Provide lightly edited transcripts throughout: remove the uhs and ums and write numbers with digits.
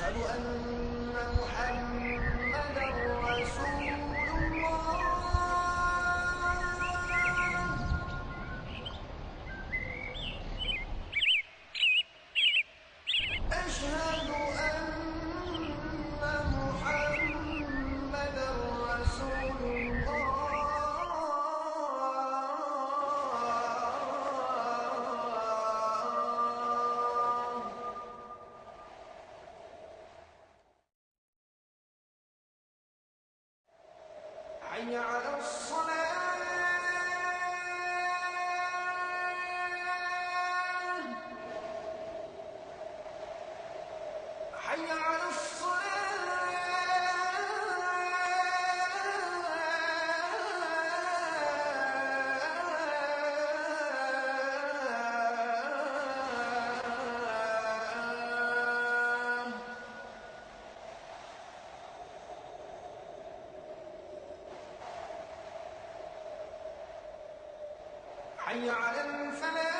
أشهد أن محمدا رسول الله أشهد أن محمدا رسول الله حي على الصلاة حي على الصلاة حي على الفلاح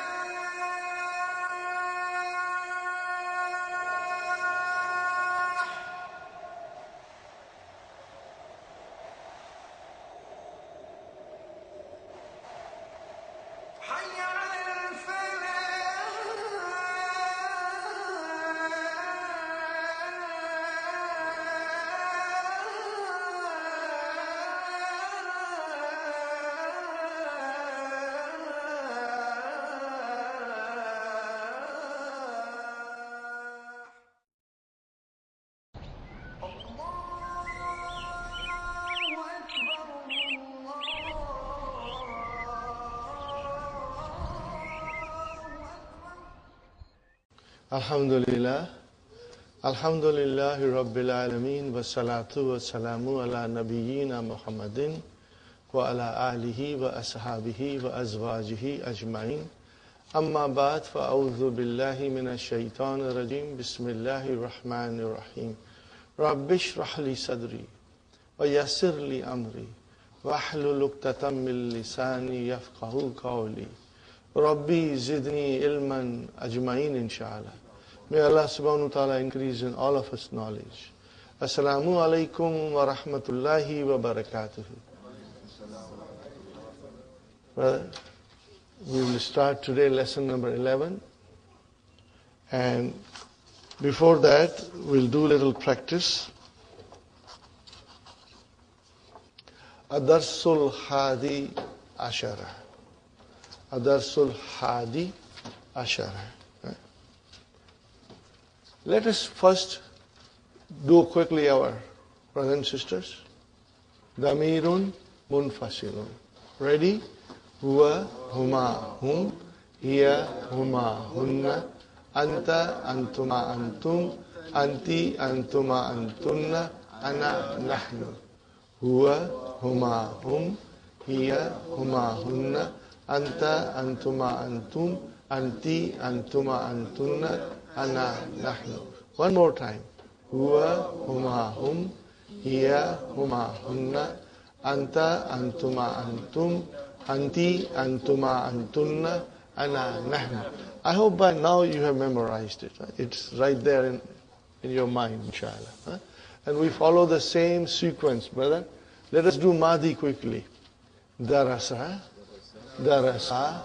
حي على Alhamdulillah. Alhamdulillahi Rabbil Alameen wa salatu wa salamu ala nabiyyina Muhammadin wa ala alihi wa ashabihi wa azwajihi ajma'in. Amma ba'd fa a'udhu billahi minash shaitanir rajim. Bismillahir rahmanir rahim. Rabbi shrah li sadri wa yassir li amri wa hlul 'uqdatam min lisani yafqahu qawli. Rabbi zidni ilman ajma'in inshallah. May Allah subhanahu wa ta'ala increase in all of us knowledge. Assalamu alaikum wa rahmatullahi wa barakatuh. Well, we will start today lesson number 11. And before that, we'll do a little practice. Adarsul Hadi Ashara. Adarsul Hadi Ashara. Let us first do quickly our brothers and sisters. Damirun munfasilun. Ready? Huwa, huma, hum, hiya, huma, hunna, anta, antuma, antum, anti, antuma, antunna, ana, nahnu. Huwa, huma, hum, hiya, huma, hunna, anta, antuma, antum, anti, antuma, antunna, ana, nahnu. One more time. Huwa, huma, hum, hiya, huma, hunna, anta, antuma, antum, anti, antuma, antunna, ana, nahnu. I hope by now you have memorized it. It's right there in your mind, inshallah. And we follow the same sequence, brother. Let us do Madi quickly. Darasa, darasa,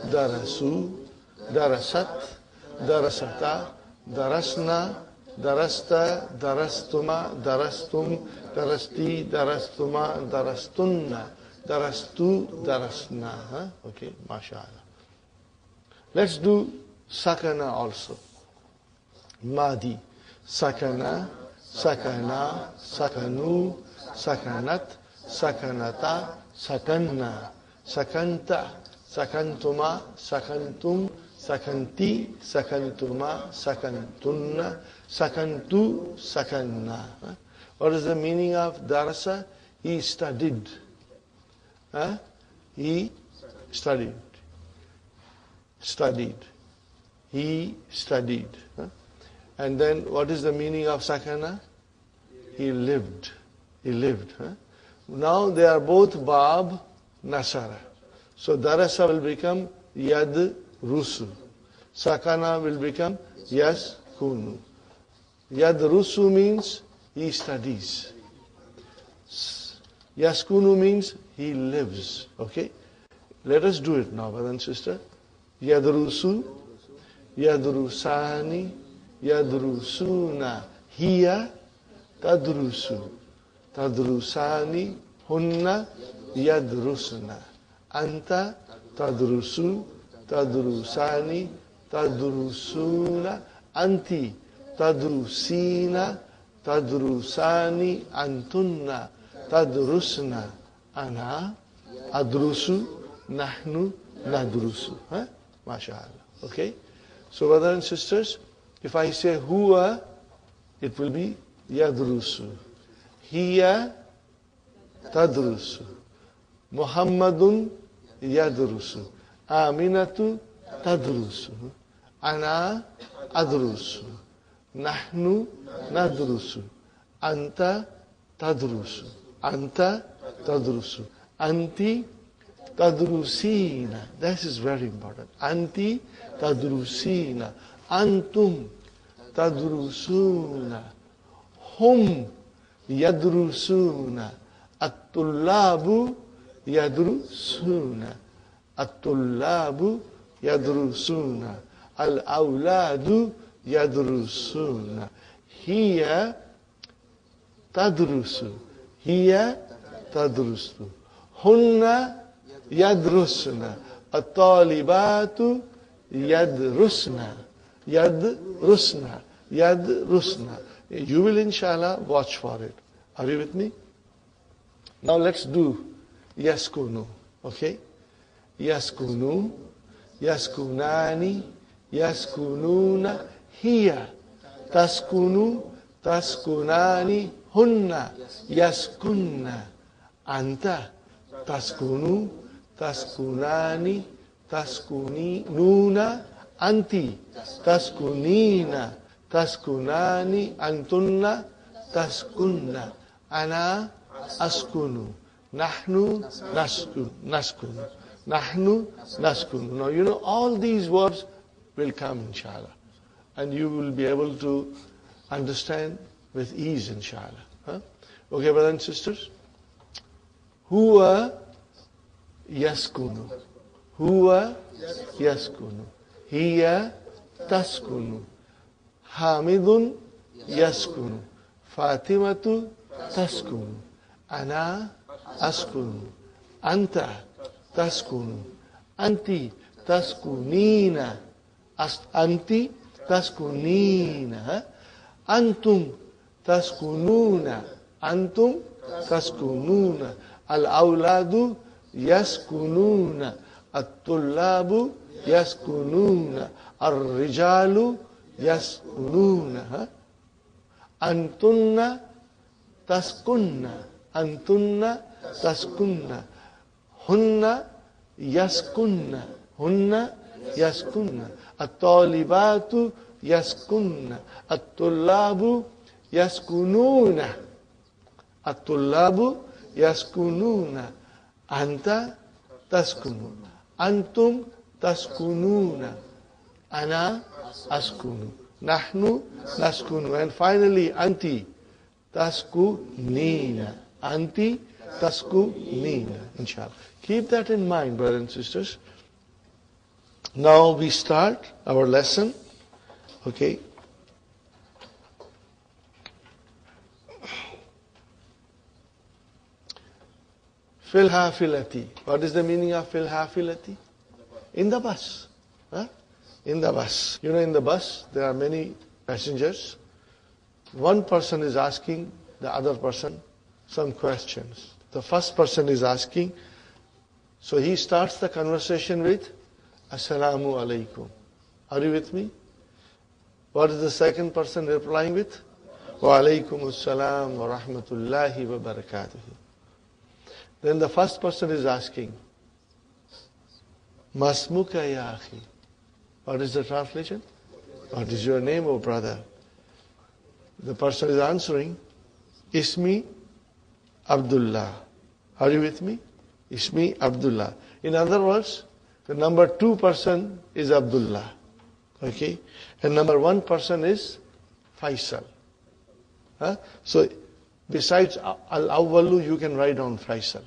darasu, darasat, darasata, darasna, darasta, darastuma, darastum, darasti, darastuma, darastunna, darastu, darasna. Okay, mashallah. Let's do sakana also. Madi. Sakana, sakana, sakanu, sakanat, sakanata, sakanna, sakanta, sakantuma, sakantum, sakanti, sakantuma, sakantunna, sakantu, sakanna. What is the meaning of darasa? He studied. He studied. Studied. He studied. And then what is the meaning of sakana? He lived. He lived. Now they are both bab nasara. So darasa will become yad rusu. Sakana will become yas kunu. Yadrusu means he studies. Yaskunu means he lives. Okay? Let us do it now, brother and sister. Yadrusu, yadrusani, yadrusuna. Hiya, tadrusu. Tadrusani, hunna, yadrusna. Anta, tadrusu, tadrusani, tadrusuna. Anti, tadrusina, tadrusani, antunna, tadrusna. Ana, adrusu, nahnu, nadrusu. Huh? MashaAllah. Okay? So brothers and sisters, if I say huwa, it will be yadrusu. Hiya, tadrusu. Muhammadun, yadrusu. Aminatu, tadrusu. Ana, adrusu. Nahnu, nadrusu. Anta, tadrusu. Anta, tadrusu. Anti, tadrusina. This is very important. Anti, tadrusina. Antum, tadrusuna. Hum, yadrusuna. At-tullabu, yadrusuna. At-tullabu, yadrusuna. Al-awladu, yadrusuna. Hiya, tadrusu. Hiya, tadrusu. Hunna, yadrusna. At-talibatu, yadrusna. Yadrusna. Yadrusna. You will inshallah watch for it. Are you with me? Now let's do yaskunu. Okay? Yaskunu, yaskunani, yaskununa. Hiya, taskunu, taskunani. Hunna, yaskunna. Anta, taskunu, taskunani, taskuninuna. Anti, taskunina, taskunani. Antunna, taskunna. Ana, askunu. Nahnu, naskunu. Nahnu, naskunu. Now you know all these words will come inshallah. And you will be able to understand with ease inshallah. Huh? Okay, brothers and sisters? Huwa yaskunu. Huwa yaskunu. Hiya taskunu. Hamidun yaskunu. Fatimatu taskunu. Ana askunu. Anta taskunu. Anti taskunina. Anti taskunina. Antum taskununa. Antum taskununa. Al-awladu yaskununa. At-tullabu yaskununa. Ar-rijalu yaskununa. Antunna taskunna. Antunna taskunna. Hunna yaskunna. Hunna yaskunna. At-talibatu yaskunna. At-tullabu yaskununa. At-tullabu yaskununa. Anta taskunu. Antum taskununa. Ana askunu. Nahnu naskunu. And finally, anti taskunina. Anti taskunina. Inshallah. Keep that in mind, brothers and sisters. Now we start our lesson. Okay. Fil hafilati. What is the meaning of fil hafilati? In the bus. Huh? In the bus. You know, in the bus, there are many passengers. One person is asking the other person some questions. The first person is asking, so he starts the conversation with, Assalamu alaikum. Are you with me? What is the second person replying with? Wa alaikum assalam wa rahmatullahi wa barakatuh. Then the first person is asking, Masmuka ya akhi. What is the translation? What is your name, O brother? The person is answering, Ismi Abdullah. Are you with me? Ismi Abdullah. In other words, the number 2 person is Abdullah. Okay? And number 1 person is Faisal. So besides Al-Awwalu, you can write down Faisal.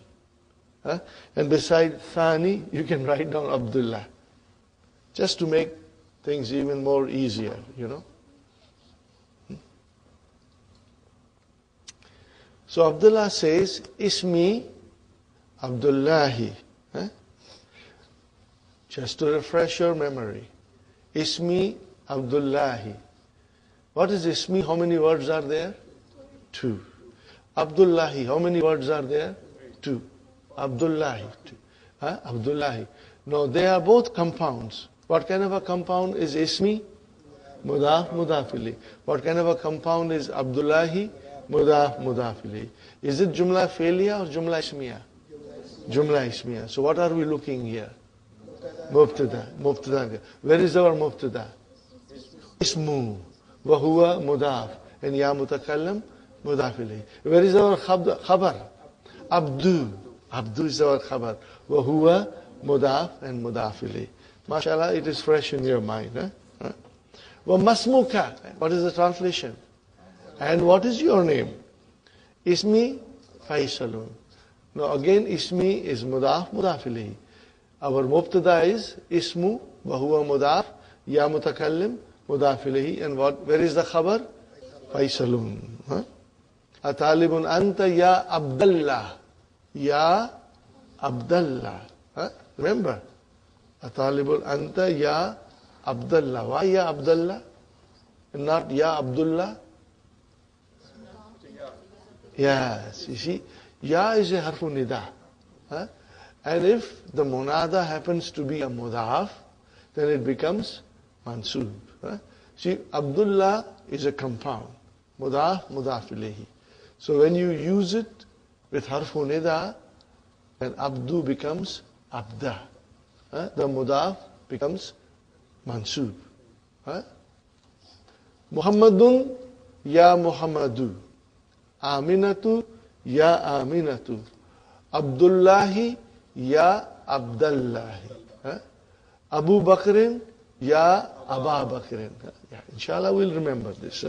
And besides Thani, you can write down Abdullah. Just to make things even more easier, So Abdullah says, Ismi Abdullahi. Just to refresh your memory. Ismi Abdullahi. What is Ismi? How many words are there? 2. Abdullahi. How many words are there? 2. Abdullahi. Abdullahi. No, they are both compounds. What kind of a compound is Ismi? Mudaf, Mudafili. What kind of a compound is Abdullahi? Mudaf, Mudafili. Is it Jumla Felia or Jumla Ismiya? Jumla Ismiya. So what are we looking here? Mubtada. Mubtada. Where is our Mubtada? Ismu. Wahuwa Mudaf. And Ya Mutakallam Mudafili. Where is our Khabar? Abdu. Abdu is our Khabar. Wahuwa Mudaf and Mudafili. MashaAllah, it is fresh in your mind. Wa Masmuka. What is the translation? And what is your name? Ismi Faisalun. Now again, Ismi is Mudaf, Mudafili. Our Mubtada is Ismu, Wahuwa Mudaf, Ya Mutakallim, Mudafili. And where is the Khabar? Faisalun. Atalibun Anta Ya Abdallah. Ya Abdallah. Remember? Atalibun Anta Ya Abdallah. Why Ya Abdallah? And not Ya Abdullah? Yes, you see, Ya is a harfu nida. And if the munada happens to be a mudaf, then it becomes mansub. See, Abdullah is a compound. Mudaf, mudaf ilayhi. So when you use it with harfu nida, then Abdu becomes Abda. The mudaf becomes mansub. Muhammadun Ya Muhammadu. Aminatu Ya Aminatu. Abdullahi Ya Abdullahi. Abu Bakrin Ya Aba Bakrin. Inshallah we'll remember this.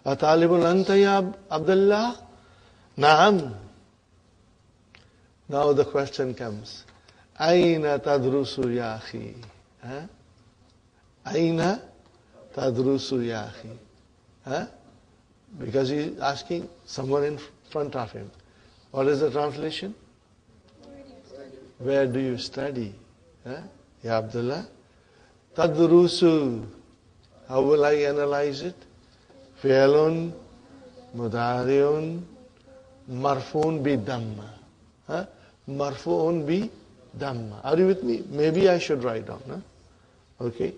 Atalibun Anta Ya Abdullah? Naam. Now the question comes. Aina tadrusu ya akhi? Aina tadrusu ya akhi? Because he is asking someone in front of him. What is the translation? Where do you study? Ya Abdullah? Tadrusu. How will I analyze it? Fi'lun, mudari'un, marfu'un bi damma. Marfu'un bi damma. Are you with me? Maybe I should write down. Okay.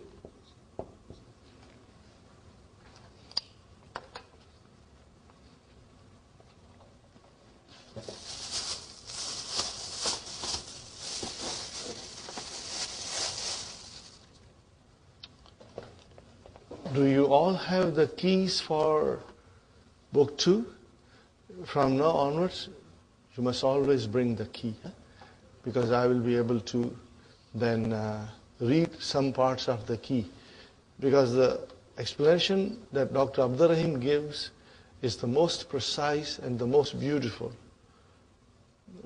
Do you all have the keys for book 2? From now onwards, you must always bring the key. Because I will be able to then read some parts of the key. Because the explanation that Dr. Abdur Rahim gives is the most precise and the most beautiful.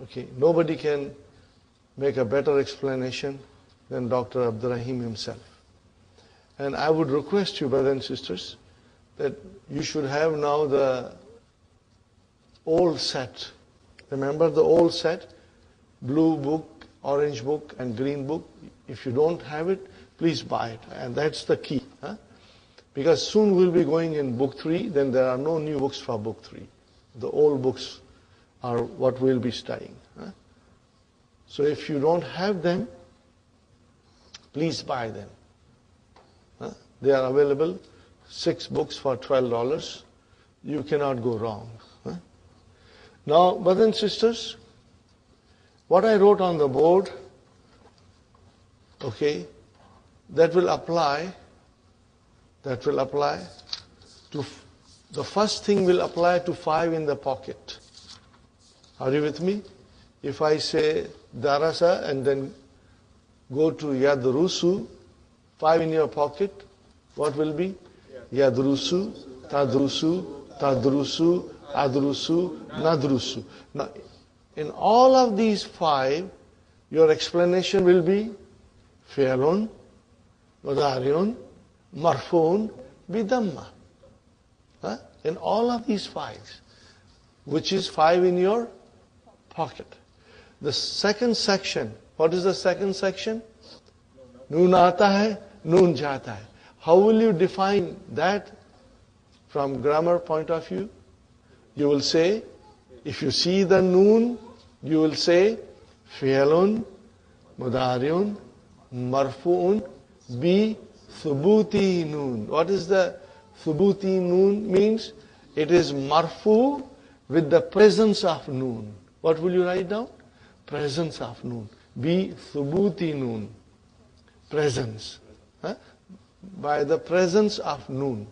Okay, nobody can make a better explanation than Dr. Abdur Rahim himself. And I would request you, brothers and sisters, that you should have now the old set. Remember the old set? Blue book, orange book, and green book. If you don't have it, please buy it. And that's the key. Because soon we'll be going in book 3, then there are no new books for book 3. The old books are what we'll be studying. So if you don't have them, please buy them. They are available, 6 books for $12. You cannot go wrong. Now, brothers and sisters, what I wrote on the board, okay, that will apply to, the first thing will apply to 5 in the pocket. Are you with me? If I say darasa and then go to yadrusu, 5 in your pocket, what will be? Yadrusu, tadrusu, tadrusu, adrusu, nadrusu. Now, in all of these 5, your explanation will be fi'lun, mudari'un, marfu'un, bidamma. In all of these 5, which is 5 in your pocket. The second section, what is the second section? Noon aata hai, noon jata hai. How will you define that from grammar point of view? You will say, if you see the noon, you will say fi'lun, mudari'un, marfu'un, bi thubuti noon. What is the thubuti noon means? It is marfu with the presence of noon. What will you write down? Presence of noon. Bi thubuti noon. Presence. By the presence of noon.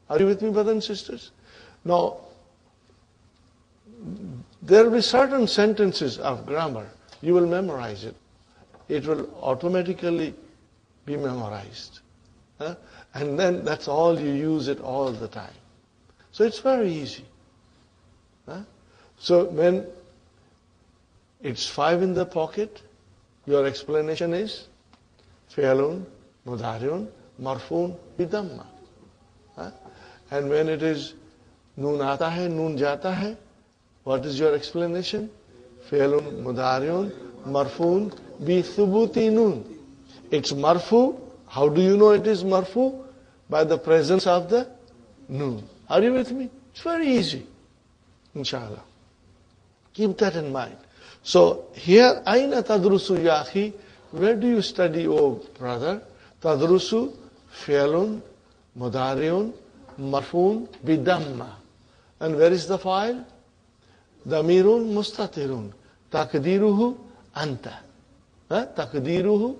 Are you with me, brothers and sisters? Now, there will be certain sentences of grammar. You will memorize it. It will automatically be memorized. And then that's all you use it all the time. So it's very easy. So when it's 5 in the pocket, your explanation is fi'lun, mudari'un, marfu'un, bidamma. And when it is noon aata hai, noon jata hai, what is your explanation? Fi'lun, mudari'un, marfu'un, bi thubuti noon. It's marfu. How do you know it is marfu? By the presence of the noon. Are you with me? It's very easy. Inshallah. Keep that in mind. So here, aina tadrusu ya akhi? Where do you study, oh brother? Tadrusu, fi'lun, mudari'un, marfu'un, bidamma. And where is the file? Damirun mustatirun. Takdiruhu anta. Takdiruhu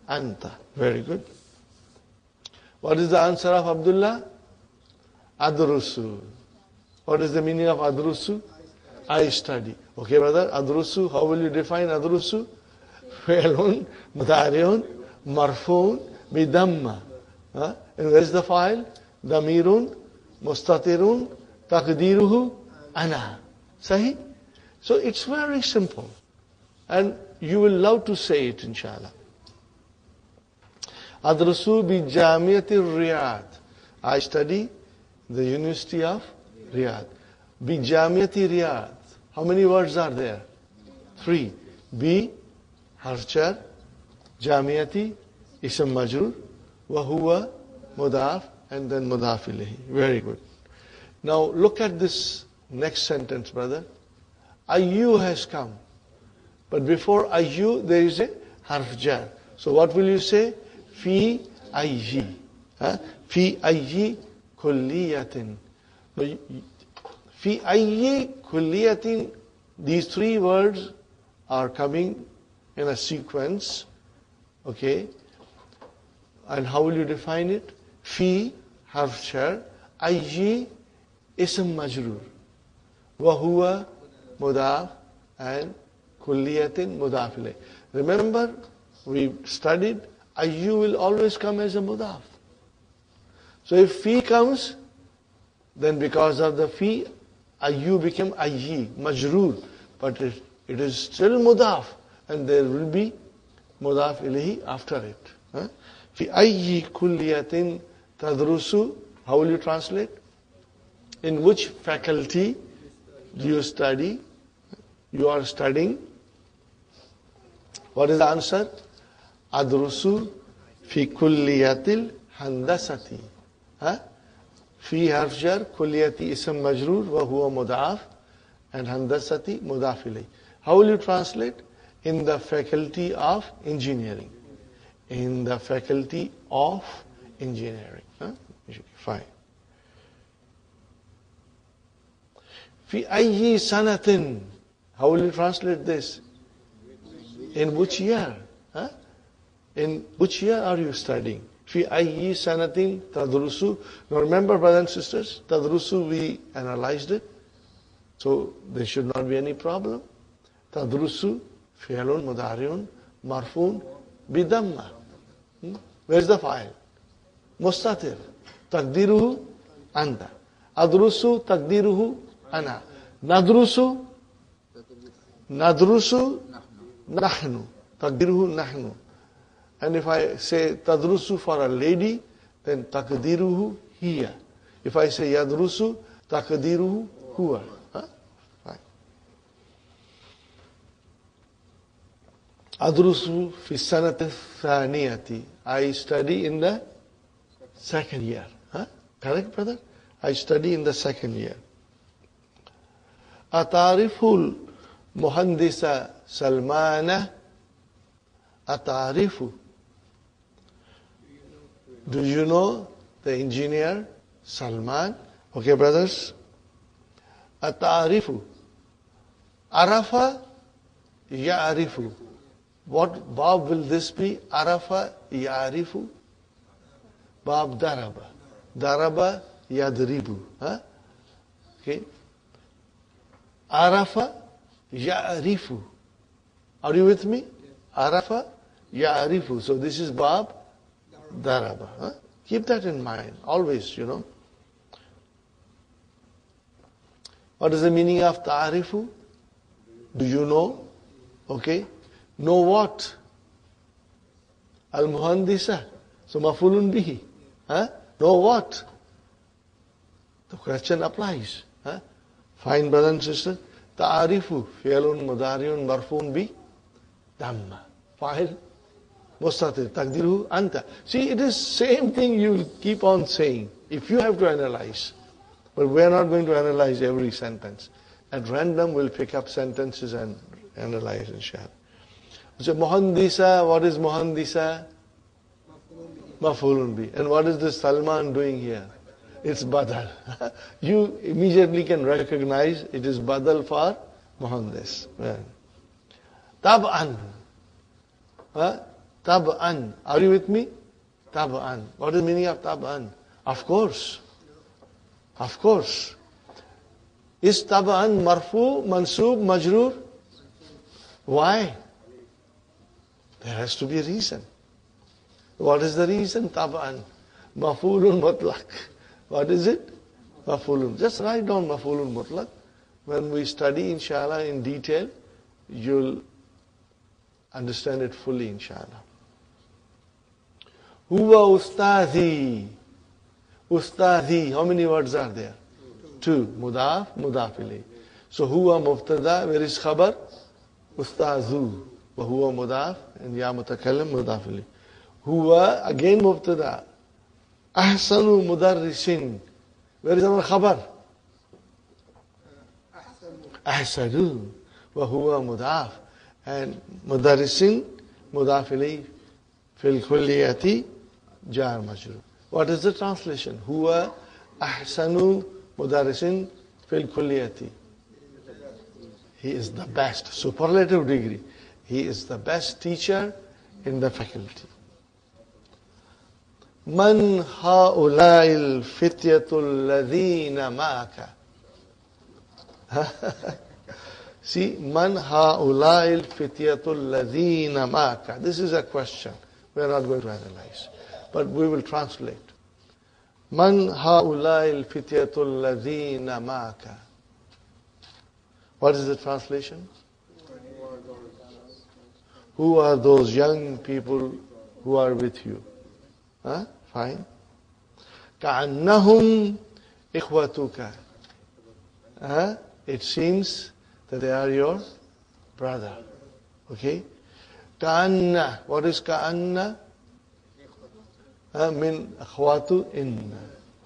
anta. Very good. What is the answer of Abdullah? Adrusu. What is the meaning of adrusu? I study. Okay, brother, adrusu, how will you define adrusu? Fi'lun, mudari'un, marfu'un, bidamma. And where is the file? Damirun, mustatirun, taqdiruhu, ana. Sahi? So it's very simple. And you will love to say it, inshallah. Adrusu bi Jamiati Riyadh. I study the University of Riyadh. Bi Jamiati Riyadh. How many words are there? 3. Bi, harchar, Jamiati, ism majrur, wa huwa, mudaf, and then mudaf ilayhi. Very good. Now look at this next sentence, brother. Ayyu has come. But before ayyu, there is a harf jar. So what will you say? Fi ayyi. Fi ayyi kulliyatin. Fi ayyi kulliyatin. These 3 words are coming in a sequence. Okay. And how will you define it? Fi, harf jar, ayyi, ism majrur. Wa huwa, mudaf, and kulliyatin, mudaf ilayh. Remember, we studied, ayyu will always come as a mudaf. So if fi comes, then because of the fi, ayyu became ayyi, majrur. But it is still mudaf, and there will be mudaf ilayhi after it. Fi ayyi kulliyatin tadrusu. How will you translate? In which faculty do you study? You are studying. What is the answer? Adrusu fi kulliyatil handasati. Fi harf jar, kulliyati ism majrur, wa huwa mudaf, and handasati mudaf ilayh. How will you translate? In the faculty of engineering. In the faculty of engineering. Fine. Fi ayyi sanatin. How will you translate this? In which year? In which year are you studying? Fi ayyi sanatin tadrusu. Now remember, brothers and sisters, tadrusu, we analyzed it. So there should not be any problem. Tadrusu, fi'lun, mudari'un, marfu'un, bidamma. Where's the file? Mustatir. تقديره أنت. أدرس تقديره أنا. ندرس نحن تقديره نحن. And if I say تدرس for a lady, then تقديره هي. If I say يدرس تقديره هو. Fine. أدرس في السنة الثانية. I study in the second year. Correct, brother? I study in the second year. أتعرف المهندس سلمان؟ أتعرف. Do you know the engineer Salman? Okay, brothers. أتعرف. عرف يعرف. What verb will this be? عرف يعرف. Verb ضرب. ضرب يضرب. Okay. عرف يعرف. Are you with me? عرف يعرف. So this is verb ضرب. Keep that in mind. Always, you know. What is the meaning of ta'arifu? Do you know? Okay. Know what? Al-muhandisa. So mafulun bihi. Know what? The question applies. Fine, brother and sister. Ta'arifu. Fi'lun mudariun marfun bi. Damma. Fa'il. Mustatir. Taqdiruhu anta. See, it is same thing you keep on saying. If you have to analyze. But we are not going to analyze every sentence. At random, we'll pick up sentences and analyze, inshallah. So, muhandisa, what is muhandisa? Maf'ulun bi. And what is this Salman doing here? It's badal. You immediately can recognize it is badal for muhandis. Tab'an. Tab'an. Are you with me? Tab'an. What is the meaning of tab'an? Of course. Of course. Is tab'an marfu, mansub, majroor? Why? There has to be a reason. What is the reason? Tab'an. Maf'ulun mutlaq. What is it? Maf'ulun. Just write down maf'ulun mutlaq. When we study, inshallah, in detail, you'll understand it fully, inshallah. Huwa ustazi. Ustazi. How many words are there? Two. Mudaf, mudaf ilayh. So huwa mubtada, where is khabar? Ustazu. Wa huwa mudaf, and ya mutakallim, mudaf ilayh. Huwa, again mubtada. Ahsanu mudarrisin. Where is our khabar? Ahsanu. Wa huwa mudaf. And mudarrisin, mudaf ilayh, fil kulliyati, jar majrur. What is the translation? Huwa ahsanu mudarrisin fil kulliyati. He is the best, superlative degree. He is the best teacher in the faculty. Man ha'ula'il fityatul ladhina ma'aka. See, man ha'ula'il fityatul ladhina ma'aka. This is a question. We are not going to analyze. But we will translate. Man ha'ula'il fityatul ladhina ma'aka. What is the translation? Who are those young people who are with you? Fine. كَأَنَّهُمْ إِخْوَتُكَ. It seems that they are your brother. Okay? كَأَنَّ. What is كَأَنَّ? Min akhwatu inna.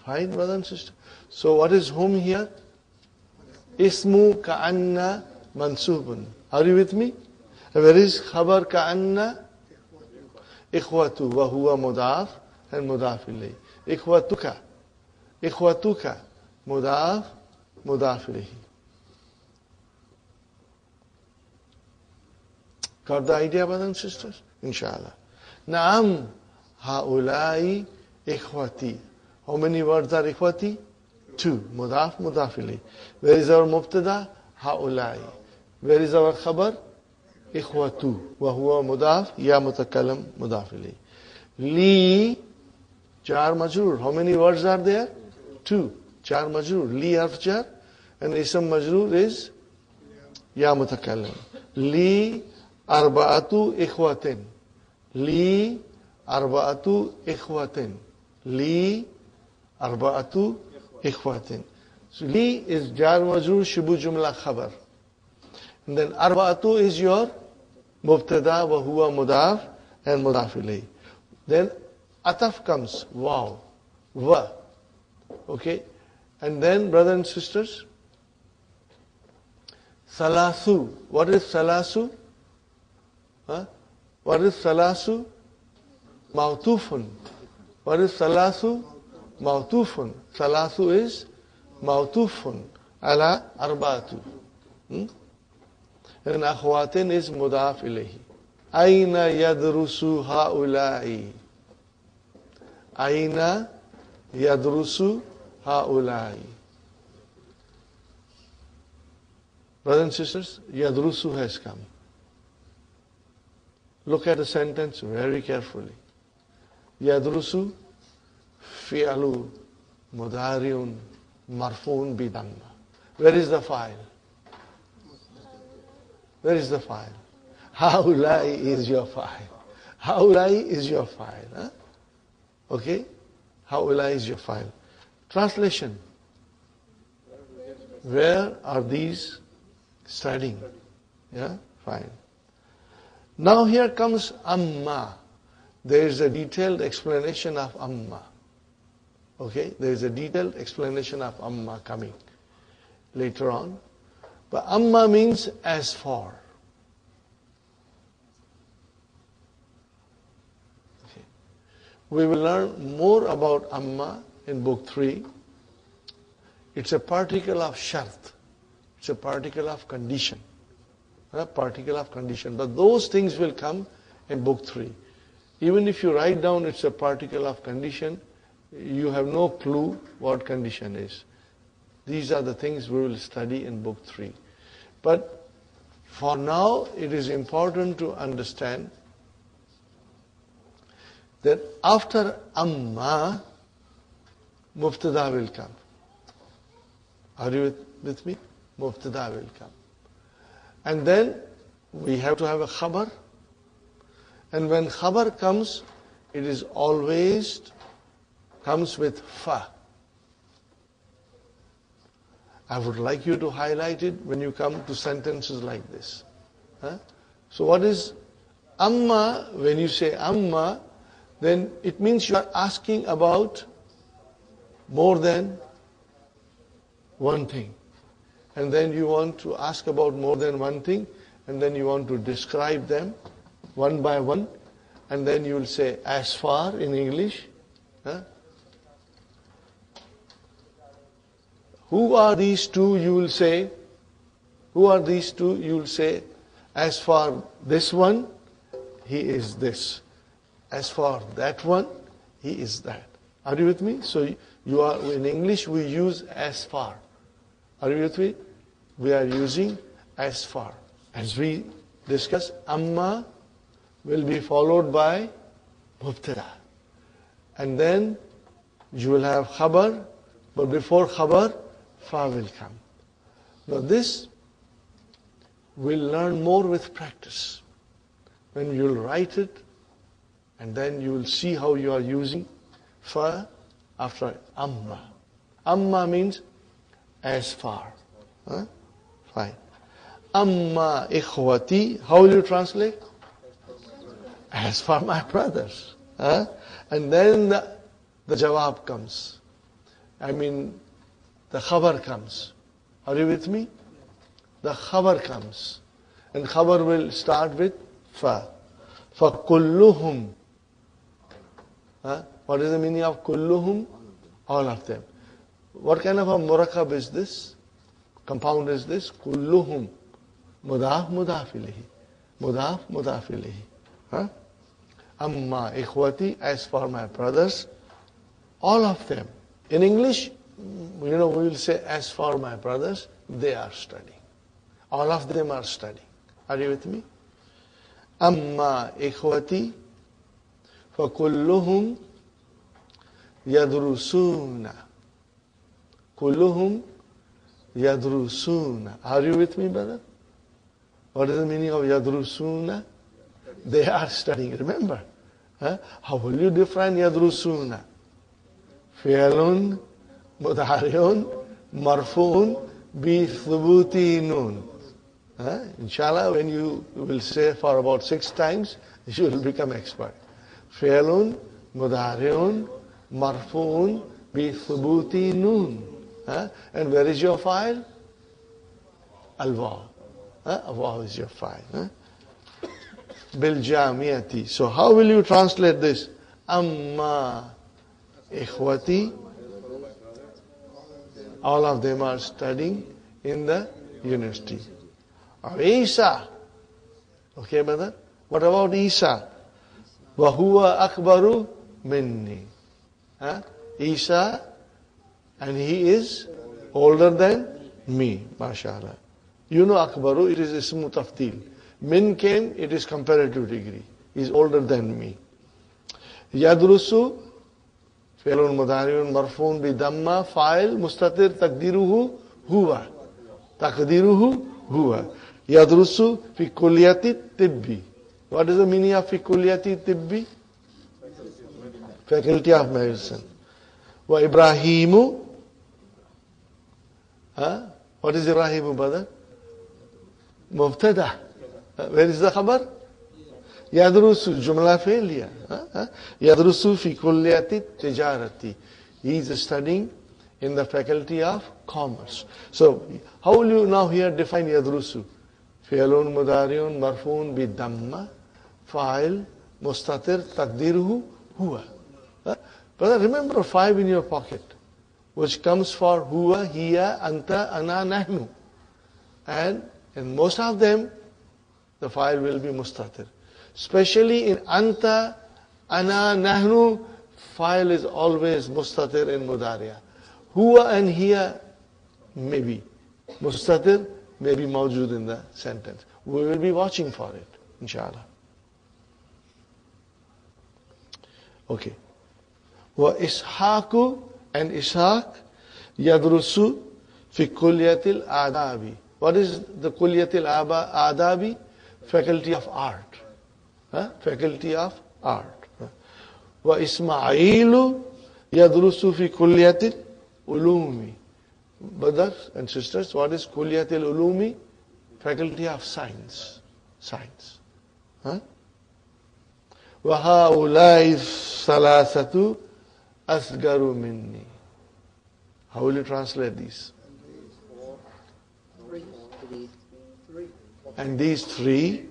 Fine, brother and sister. So what is whom here? Ismu ka'anna mansubun. Are you with me? Where is khabar ka'anna? Ikhwatu wa huwa mudaf and mudaf ilayh. Ikhwatuka. Ikhwatuka. Mudaf, mudaf ilayhi. Got the idea, brothers and sisters? Inshallah. Naam. Ha'ulai ikhwati. How many words are ikhwati? Two. Mudaf, mudaf ilayh. Where is our mubtada? Ha'ulai. Where is our khabar? Ikhwatu. Wa huwa mudaf, ya mutakallam, mudaf ilayh. Li, Jar majrur. How many words are there? 2. Jar majrur. Li harf jar. And ism majrur is ya mutakallim. Li arba'atu ikhwatin. Li arba'atu ikhwatin. Li arba'atu ikhwatin. So li is jar majrur shibu jumla khabar. And then arba'atu is your mubtada wa huwa mudaf and mudaf ilayhi. Then ataf comes, wow, wa. Okay? And then, brothers and sisters, salasu. What is salasu? Huh? What is salasu? Mawtufun. What is salasu? Mawtufun. Salasu is mawtufun ala arba'atu. And akhwatin is mudaf ilayhi. Aina yadrusu ha'ulai. Aina yadrusu ha'ulai. Brothers and sisters, yadrusu has come. Look at the sentence very carefully. Yadrusu fi'alu mudariun marfuun bidamma. Where is the file? Where is the file? Haulai is your file. Haulai is your file. Huh? Okay? Haulai is your file. Translation. Where are these studying? Yeah? Fine. Now here comes amma. There is a detailed explanation of amma. Okay? There is a detailed explanation of amma coming later on. But amma means as for. Okay. We will learn more about amma in book 3. It's a particle of shart. It's a particle of condition. A particle of condition. But those things will come in book 3. Even if you write down it's a particle of condition, you have no clue what condition is. These are the things we will study in book 3. But for now, it is important to understand that after amma, mubtada will come. Are you with me? Mubtada will come. And then we have to have a khabar. And when khabar comes, it is always comes with fa. I would like you to highlight it when you come to sentences like this. Huh? So what is amma? When you say amma, then it means you are asking about more than one thing. And then you want to ask about more than one thing, and then you want to describe them one by one, and then you will say as far in English. Huh? Who are these two? You will say. Who are these two? You will say, as for this one, he is this. As for that one, he is that. Are you with me? So you are in English we use as far. Are you with me? We are using as far. As we discuss, amma will be followed by mubtada. And then you will have khabar, but before khabar, fa will come. Now this we'll learn more with practice. When you'll write it, and then you will see how you are using fa after amma. Amma means as far. Huh? Fine. Amma ikhwati, how will you translate? As for my brothers. Huh? And then the jawab comes. I mean, the khabar comes. Are you with me? The khabar comes. And khabar will start with fa. فَكُلُّهُمْ. What is the meaning of kulluhum? All of them. What kind of a murakkab is this? Compound is this? Kulluhum. Mudaf, mudaf ilayhi. Mudaf, mudaf ilayhi. Amma ikhwati, as for my brothers, all of them. In English, we will say, as for my brothers, they are studying. All of them are studying. Are you with me? Amma ikhwati, fakulluhum yadrusuna. Kulluhum yadrusuna. Are you with me, brother? What is the meaning of yadrusuna? They are studying. Remember? How will you define yadrusuna? Fi'lun mudhari'un marfu'un bi thubuti nun. Inshallah, when you will say for about 6 times, you will become expert. Fi'lun mudhari'un marfu'un bi thubuti nun. And where is your file? Al-Waw. Waw is your file. Bil Jamiati. So how will you translate this? Amma ikhwati. All of them are studying in the university. Isa. Okay, brother? What about Isa? Wahuwa akbaru minni. Isa, and he is older than me. MashaAllah. You know akbaru, it is ismu tafdil. Min came, it is comparative degree. He is older than me. Yadrusu, fi'lun mudhari'un marfu'un bi damma, fa'il mustatir taqdiruhu huwa. Taqdiruhu huwa. Yadrusu fi kulliyati tibbi. What is the meaning of fi kulliyati tibbi? Faculty of medicine. Wa Ibrahimu. What is Ibrahimu, brother? Mubtada. Where is the khabar? Yadrusu, jumla failure. Yadrusu fi kulliyati tijarati. He is studying in the faculty of commerce. So, how will you now here define yadrusu? Fi'lun mudari'un marfu'un bi damma, fa'il mustatir taqdiruhu huwa. Brother, remember 5 in your pocket, which comes for huwa, hiya, anta, ana, nahnu. And in most of them, the file will be mustatir. Especially in anta, ana, nahnu, file is always mustatir in mudariya. Huwa and hiya, maybe. Mustatir may be mawjud in the sentence. We will be watching for it, inshallah. Okay. Wa Ishaku, and Ishaq yadrusu fi kulliyatil adabi. What is the kulliyatil adabi? Faculty of art. Faculty of art. Wa Ismailu yadrusu fi kulliyatil ulumi. Brothers and sisters, what is kulliyatil ulumi? Faculty of science. Science. Wa haulai salasatu asgaru minni. How will you translate these? And these 3,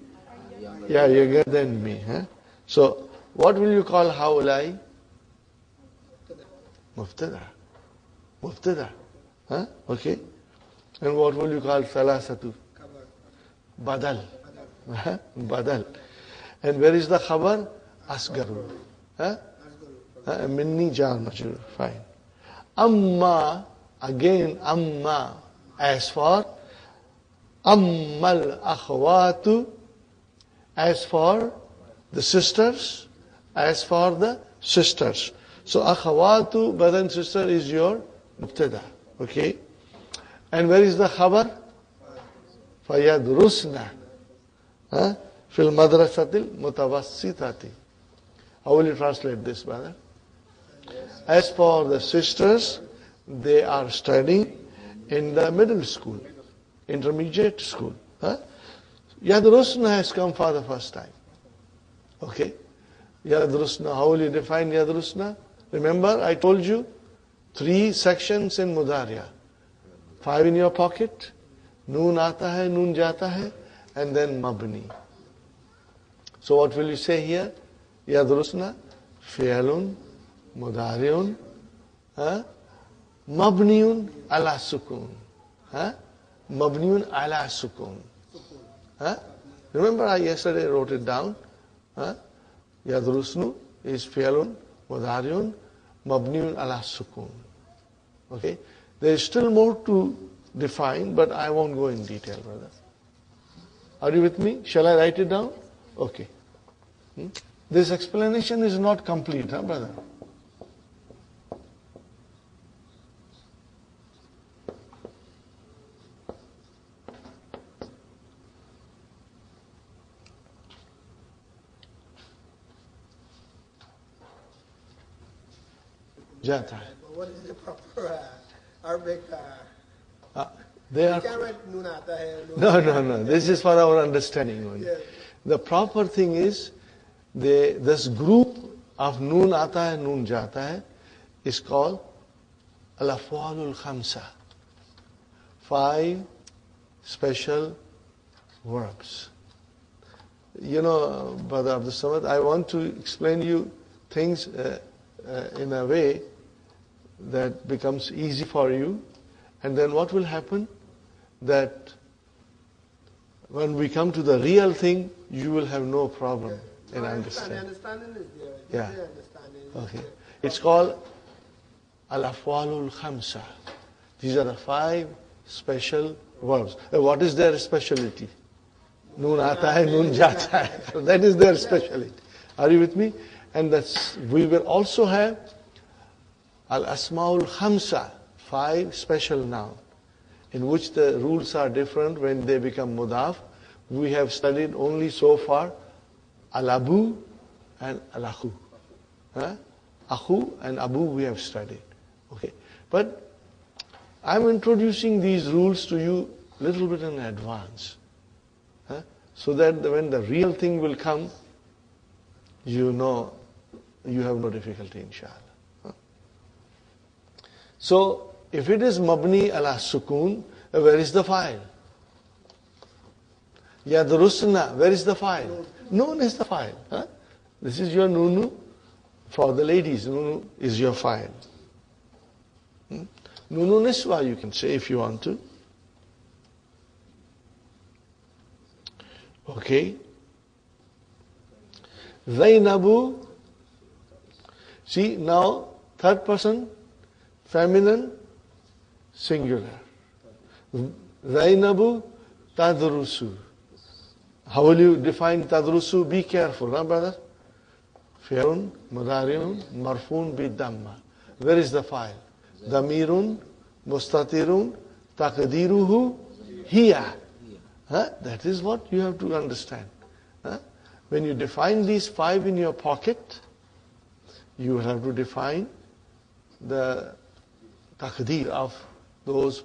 younger than me. So, what will you call haulai? Mubtada. Mubtada. Okay. And what will you call salasatu? Badal. Badal. And where is the khabar? Asgaru. Minni jar majrur. Fine. Amma, again amma, as for ammal akhwatu, as for the sisters, as for the sisters. So akhwatu, brother and sister, is your mubtada. Okay. And where is the khabar? Fayadrusna. Fil madrasatil mutawassitati. How will you translate this, brother? As for the sisters, they are studying in the middle school, intermediate school. Yadrusna has come for the first time. Okay? Yadrusna, how will you define Yadrusna? Remember, I told you, 3 sections in Mudariya. 5 in your pocket, Noon aata hai, Noon jata hai, and then Mabni. So what will you say here? Yadrusna, Fi'alun, Mudariun, Mabniun ala sukun. Mabniun ala sukun. Remember I yesterday wrote it down. Yadrusnu is Fi'alun, Mudariun, Mabniun ala sukun. Okay? There is still more to define, but I won't go in detail, brother. Are you with me? Shall I write it down? Okay. This explanation is not complete, brother? जाता है. But what is the proper Arabic? They You are. can't write noon aata hai. No. This is for our understanding only. Yes. The proper thing is, this group of noon aata hai, noon jata hai, is called al-afwalul khamsa. 5 special verbs. You know, Brother Abdul Samad, I want to explain you things in a way that becomes easy for you. And then what will happen? That when we come to the real thing, you will have no problem in understanding. Understanding is there. Yeah. Easy understanding is Okay. there. It's called al-afwalul khamsa. These are the 5 special verbs. What is their specialty? Noon aata hai, noon jata hai. That is their specialty. Are you with me? And we will also have al-asmaul khamsa, 5 special nouns, in which the rules are different when they become mudaf. We have studied only so far al-abu and al-akhu. Akhu and abu we have studied. Okay. But I'm introducing these rules to you a little bit in advance. So that when the real thing will come, you know you have no difficulty, inshallah. So, if it is mabni ala sukoon, where is the file? Yadrusna, where is the file? Noon is the file. This is your nunu. For the ladies, nunu is your file. Nunu niswa you can say if you want to. Okay. Zainabu. See, now, 3rd person, feminine, singular. Zainabu tadrusu. How will you define tadrusu? Be careful, brother? Fi'lun, mudari'un, marfun bidamma. Where is the file? Damirun, mustatirun, taqdiruhu, hiya. That is what you have to understand. When you define these 5 in your pocket, you will have to define the taqdeer of those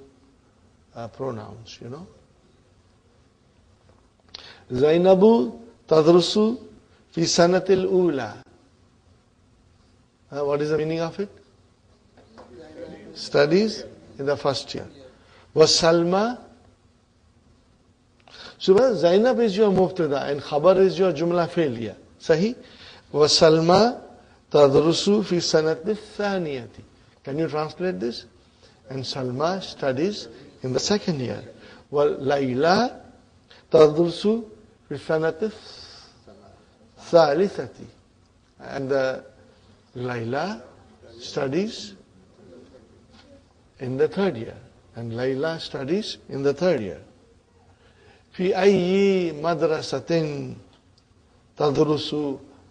pronouns, you know. Zainabu tadrusu fi sanatil ula. What is the meaning of it? Studies in the 1st year. Was Salma. So Zainab is your mubtada and khabar is your jumla failure. Sahi? Was Salma tadrusu fi sanatil thaniyati. Can you translate this? And Salma studies in the 2nd year. Well, Layla tadrusu fi sanatil thalithati. And Layla studies in the 3rd year. And Layla studies in the 3rd year. في أي مدرسة تدرس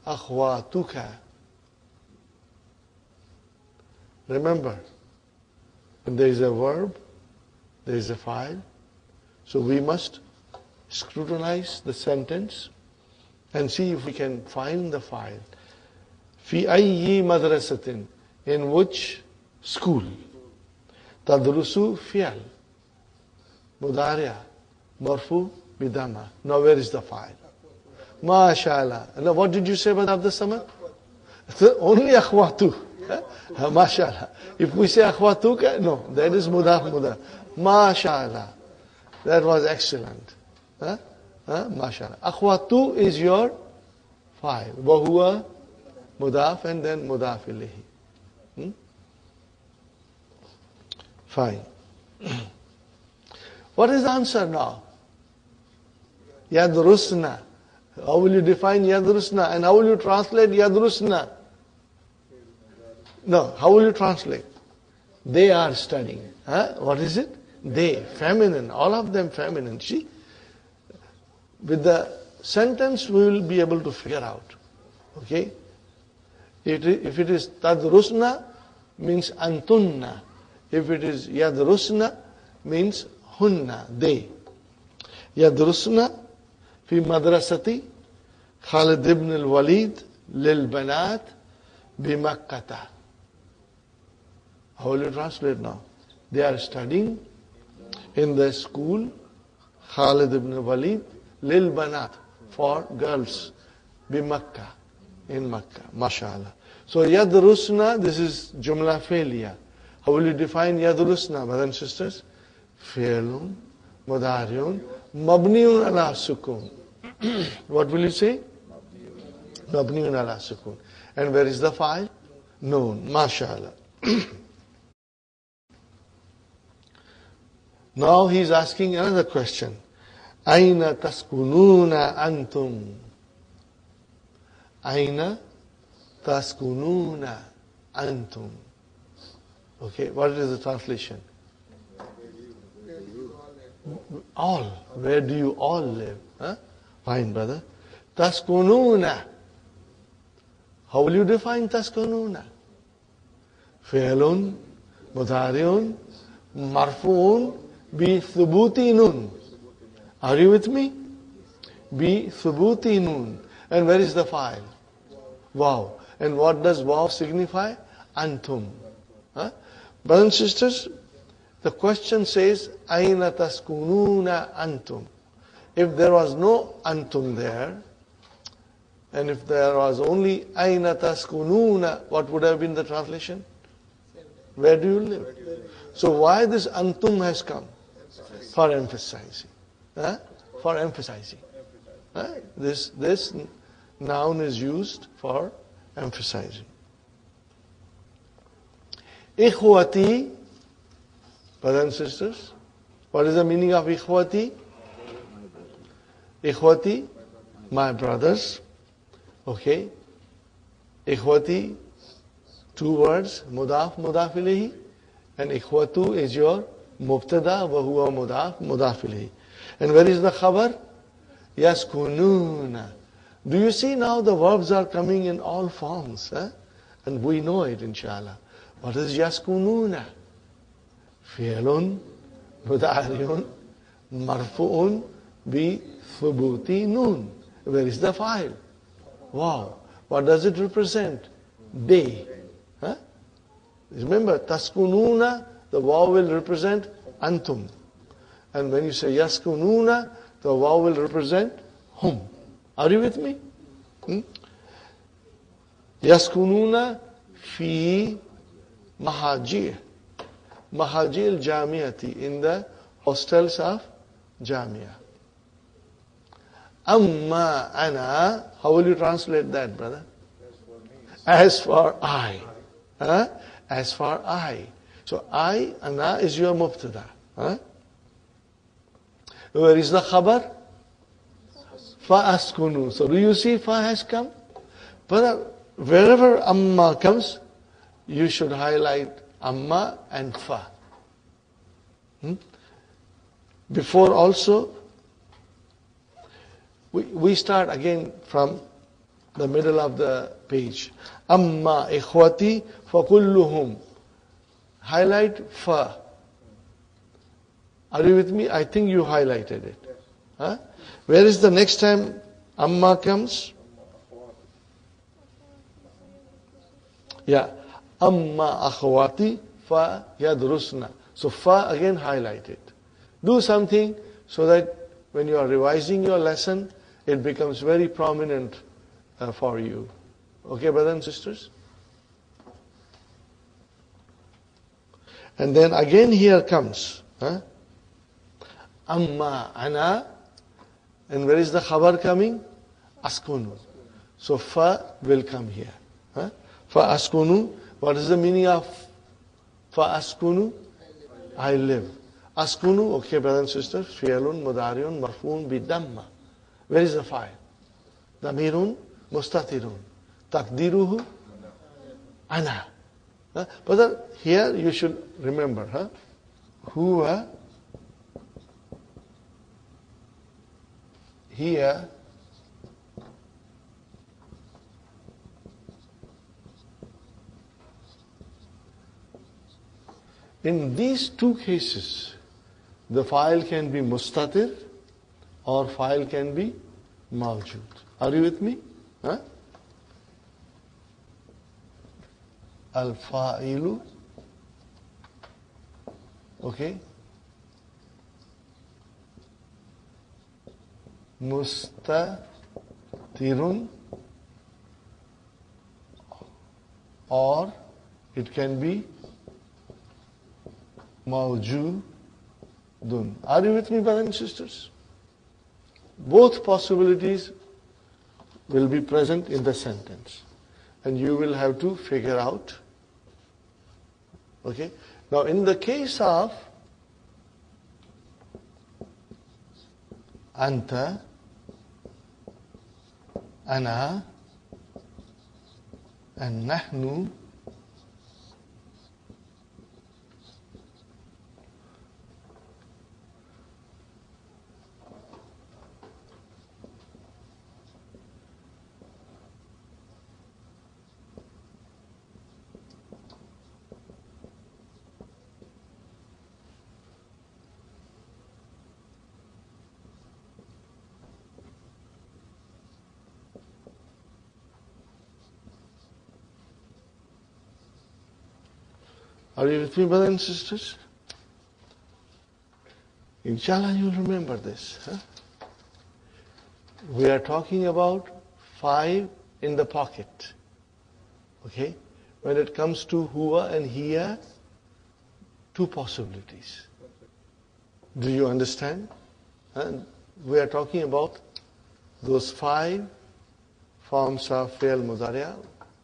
أخواتك. Remember, when there is a verb, there is a file. So we must scrutinize the sentence and see if we can find the file. في أي مدرسة, in which school? تدرس فعل مضارع مرفوع بدمة. Now where is the file? MashaAllah. Now what did you say about Abdul Samad? Only akhwatu. MashaAllah. If we say akhwatuka, no, that is mudaf. MashaAllah. That was excellent. MashaAllah. Akhwatu is your file. Wahuwa mudaf and then mudaf ilayhi. Fine. What is the answer now? Yadrusna. How will you define yadrusna? And how will you translate yadrusna? No, how will you translate? They are studying. What is it? They, feminine, all of them feminine. See? With the sentence we will be able to figure out. Okay? If it is tadrusna, means antunna. If it is yadrusna, means hunna, they. Yadrusna fi madrasati Khalid ibn al-Walid lil banat bi Makkata. How will you translate now? They are studying in the school Khalid ibn Walid Lil Banat, for girls, bi Makkah, in Makkah, mashallah. So yadrusna, this is jumla failure. How will you define yadrusna, brothers and sisters? Fi'lun, mudariun, mabniun ala sukun. What will you say? Mabniun ala sukun. And where is the file? Noon, mashallah. Now he is asking another question. Aina taskununa antum? Aina taskununa antum? Okay, what is the translation? All. Where do you all live? Huh? Fine, brother. Taskununa. How will you define taskununa? Fi'lun, mudariun, marfuun, bi thubuti nun. Are you with me? Bi thubuti nun. And where is the file? Wow. And what does wow signify? Antum. Huh? Brothers and sisters, the question says, Aina taskununa antum. If there was no antum there, and if there was only Aina taskununa, what would have been the translation? Where do you live? So why this antum has come? For emphasizing. Huh? For emphasizing. Huh? This noun is used for emphasizing. Ikhwati, brothers and sisters, what is the meaning of ikhwati? Ikhwati, my brothers. Okay. Ikhwati, two words, mudaf, mudaf ilayhi. And ikhwatu is your mubtada, wa huwa mudaf, mudaf ilayhi. And where is the khabar? Yaskununa. Do you see now the verbs are coming in all forms? Huh? And we know it, inshallah. What is yaskununa? Fi'lun, mudariun, marfu'un, bi thubuti nun. Where is the file? Wow. What does it represent? Day. Huh? Remember, taskununa, the waw will represent antum. And when you say yaskununa, the waw will represent hum. Are you with me? Yaskununa fi mahajir. Mahajir jamiati, in the hostels of Jamia. Amma ana, how will you translate that, brother? As for I. Huh? As for I. So I, ana is your mubtada. Huh? Where is the khabar? Fa askunu. So do you see fa has come? But wherever amma comes, you should highlight amma and fa. Before also, we start again from the middle of the page. Amma ikhwati fa kulluhum. Highlight fa. Are you with me? I think you highlighted it. Huh? Where is the next time amma comes? Yeah. Amma akhwati fa yadrusna. So fa again highlighted. Do something so that when you are revising your lesson, it becomes very prominent for you. Okay, brothers and sisters? And then again here comes. Huh? Amma ana. And where is the khabar coming? Askunu. So fa will come here. Huh? Fa askunu. What is the meaning of fa askunu? I live. Askunu, okay, brothers and sisters, fi'lun, mudariun, marfuun, bidamma. Where is the file? Damirun, mustatirun. Takdiruhu, ana. But here you should remember, huh? Huwa, here, in these two cases, the file can be mustatir or file can be mawjud. Are you with me? Huh? Al-fa'ilu Okay? Mustatirun, or it can be mawjudun. Are you with me, brothers and sisters? Both possibilities will be present in the sentence. And you will have to figure out. Okay? Now, in the case of anta, ana, and nahnu, are you with me, brothers and sisters? Inshallah, you'll remember this. Huh? We are talking about 5 in the pocket. Okay? When it comes to huwa and hiya, 2 possibilities. Do you understand? We are talking about those 5 forms of fi'l mudari'a,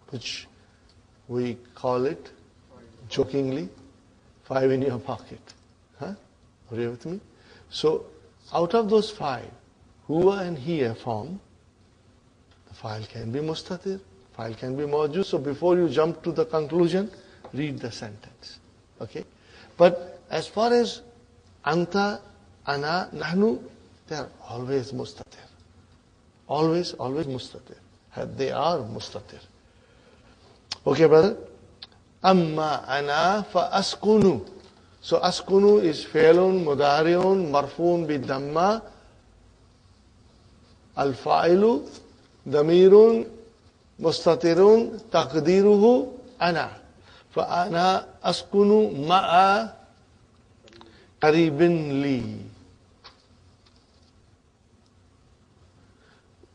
which we call it jokingly 5 in your pocket. Huh? Are you with me? So, out of those 5, huwa and hiya form, the file can be mustatir, file can be mawjud. So before you jump to the conclusion, read the sentence. Okay? But as far as anta, ana, nahnu, they are always mustatir. Always mustatir. They are mustatir. Okay, brother? Amma ana fa askunu. So askunu is fi'lun mudari'un marfu'un bi dhamma. Al-fa'ilu damirun mustatirun taqdiruhu ana. Fa ana askunu ma'a qaribin li.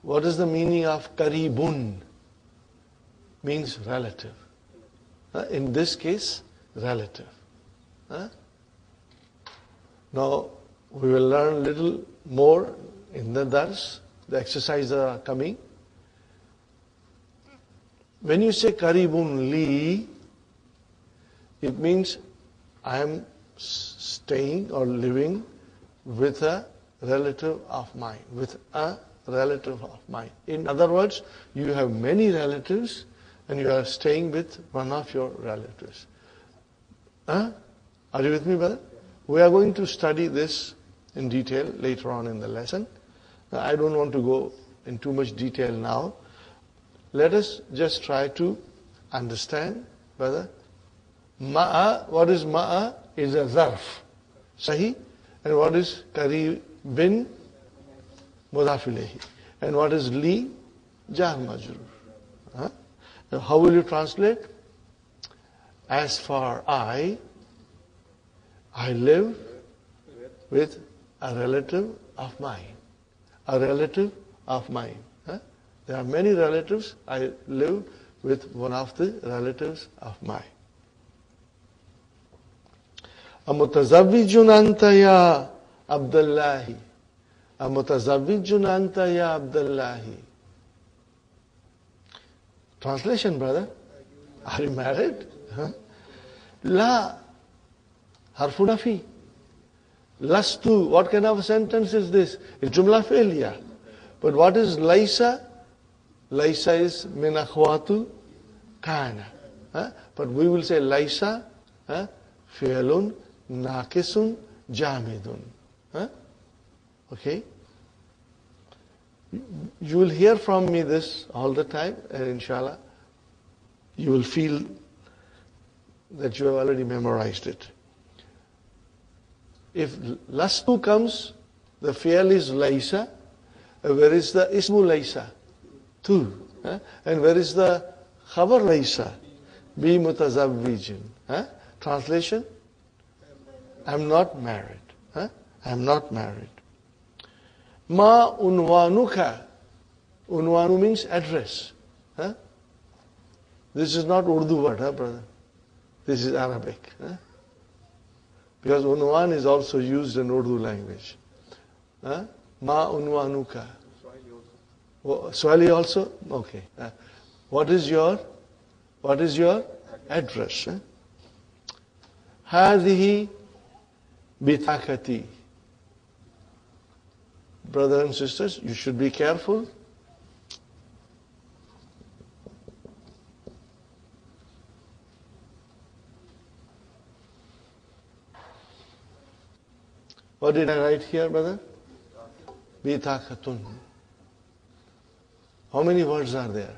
What is the meaning of qaribun? Means relative. In this case, relative. Now, we will learn a little more in the dars. The exercises are coming. When you say qaribun li, it means I am staying or living with a relative of mine. With a relative of mine. In other words, you have many relatives and you are staying with one of your relatives. Are you with me, brother? We are going to study this in detail later on in the lesson. Now, I don't want to go in too much detail now. Let us just try to understand, brother. Ma'a, what is ma'a? Is a zarf. Sahi? And what is qaribin? Mudaf ilayhi. And what is li? Jar majrur. How will you translate? As for I live with a relative of mine. A relative of mine. There are many relatives. I live with one of the relatives of mine. Amutazawwijun anta ya Abdullahi. Amutazawwijun anta ya Abdullahi. Translation, brother. Are you married? La. Harfu nafi. Lastu. What kind of a sentence is this? It's jumla fi'liya. But what is laisa? Laisa is min akhwatu kana. But we will say laisa fi'lun naqisun jamidun. Okay? You will hear from me this all the time, and inshallah, you will feel that you have already memorized it. If lastu comes, the fi'l is laisa. Where is the ismu laisa? Tu. And where is the khabar laisa? Bi mutazawwijin. Translation? I'm not married. Huh? I'm not married. Ma unwanuka. Unwanu means address. Huh? This is not Urdu word, huh, brother? This is Arabic. Huh? Because unwan is also used in Urdu language. Huh? Ma unwanuka. Swahili also? Okay. What is your address? Huh? هذه بطاقتي. Brothers and sisters, you should be careful. What did I write here, brother? Bitaqatun. How many words are there?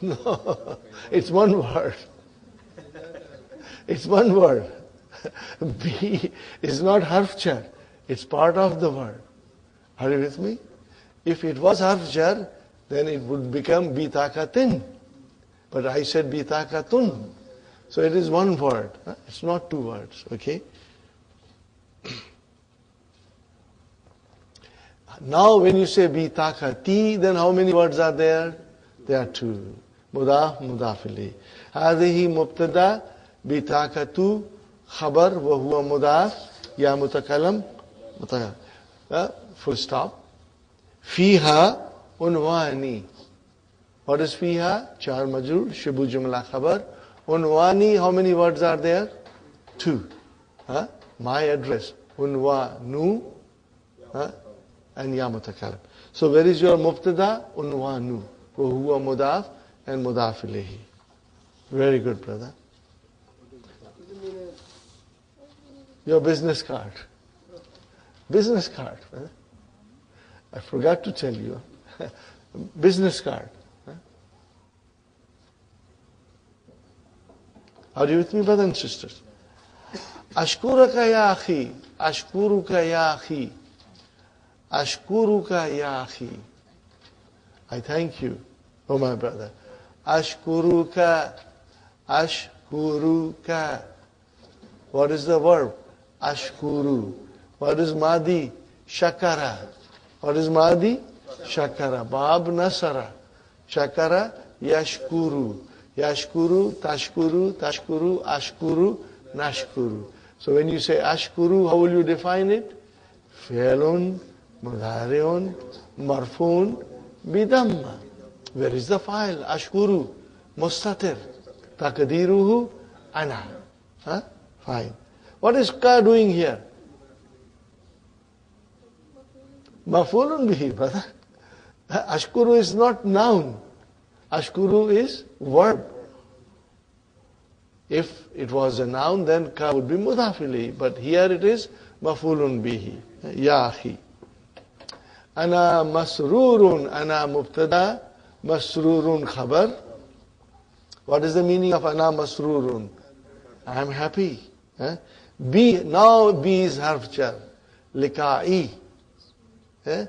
No, it's one word. It's one word. B is not harf jar. It's part of the word. Are you with me? If it was harf jar, then it would become bitaqatin. But I said bitaqatun. So it is one word. It's not two words. Okay? Now when you say bitaqati, then how many words are there? There are two. Mudaf, mudafili. هذه مبتدا bitaqatu khabar wa huwa mudaf ya mutakallam mutakallam. Full stop. Fiha unwani. What is fiha? Char majrur, shibu jumla khabar. Unwani, how many words are there? Two. My address. Unwanu and ya mutakallam. So where is your mubtada? Unwanu. Wa huwa mudaf and mudaf ilayhi. Very good, brother. Your business card. Business card. I forgot to tell you. Business card. Are you with me, brothers and sisters? Ashkuruka ya akhi. Ashkuruka ya akhi. Ashkuruka ya akhi. I thank you, oh my brother. Ashkuruka. Ashkuruka. What is the verb? Ashkuru. What is Madi? Shakara. What is Madi? Shakara. Bab Nasara. Shakara. Yashkuru. Yashkuru. Tashkuru. Tashkuru. Ashkuru. Nashkuru. So when you say Ashkuru, how will you define it? Fi'lun, mudhari'un, marfun, bidamma. Where is the file? Ashkuru. Mustatir. Takdiruhu. Ana. Fine. What is ka doing here? Mafulun bihi, brother. Ashkuru is not noun. Ashkuru is verb. If it was a noun, then ka would be mudafili. But here it is mafulun bihi. Ya akhi. Ana masrurun. Ana mubtada. Masrurun khabar. What is the meaning of ana masrurun? I am happy. B, now B is harf jar. Likai. Isam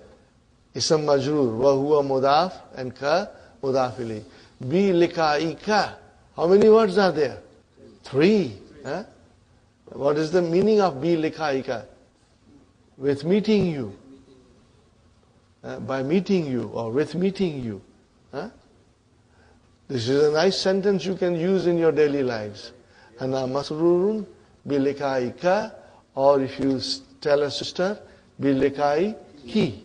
majrur. Wa huwa mudaf and ka mudafili. B likai ka. How many words are there? 3. What is the meaning of bi likai ka? With meeting you. By meeting you or with meeting you. This is a nice sentence you can use in your daily lives. Ana masrurun bilikai ka, or if you tell a sister, bilikai ki.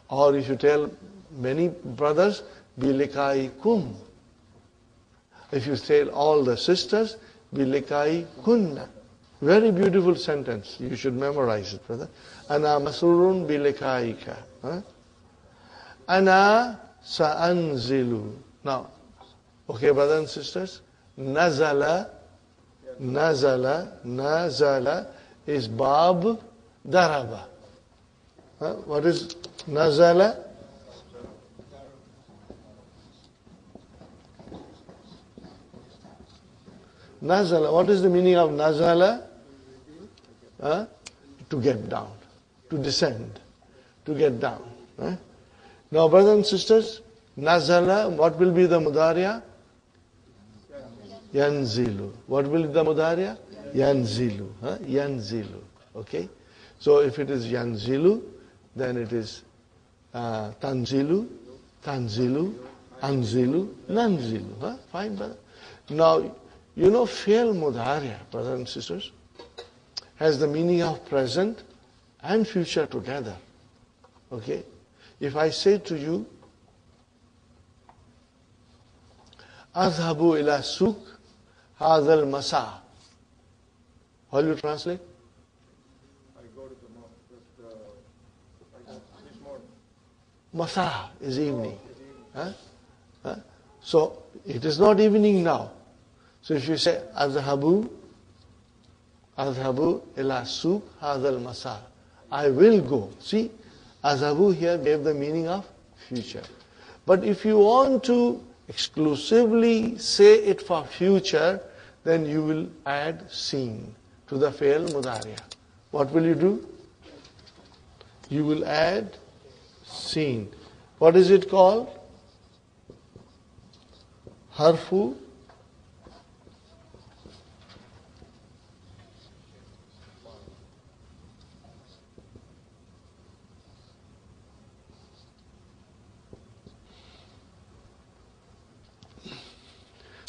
Or if you tell many brothers, bilikai kum. If you tell all the sisters, bilikai kunna. Very beautiful sentence. You should memorize it, brother. Ana masrurun bilikai ka. Ana sa'anzilu. Now, okay, brothers and sisters, nazala is bab daraba. What is nazala? Nazala. What is the meaning of nazala? To get down, to descend, to get down. Now, brothers and sisters, nazala, what will be the mudariya? Yanzilu. What will be the mudariya? Yanzilu. Yanzilu. Okay? So if it is yanzilu, then it is tanzilu, tanzilu, anzilu, nanzilu. Fine, brother. Now, you know, fi'l mudhari', brothers and sisters, has the meaning of present and future together. Okay? If I say to you, أذهب إلى السوق هذا المساء. How do you translate? I go to the mosque this morning. Masa is evening. Huh? So it is not evening now. So if you say أذهب إلى السوق هذا المساء, I will go. See, أذهب here gave the meaning of future. But if you want to exclusively say it for future, then you will add seen to the fi'l mudhari'. What will you do? You will add seen. What is it called? Harfu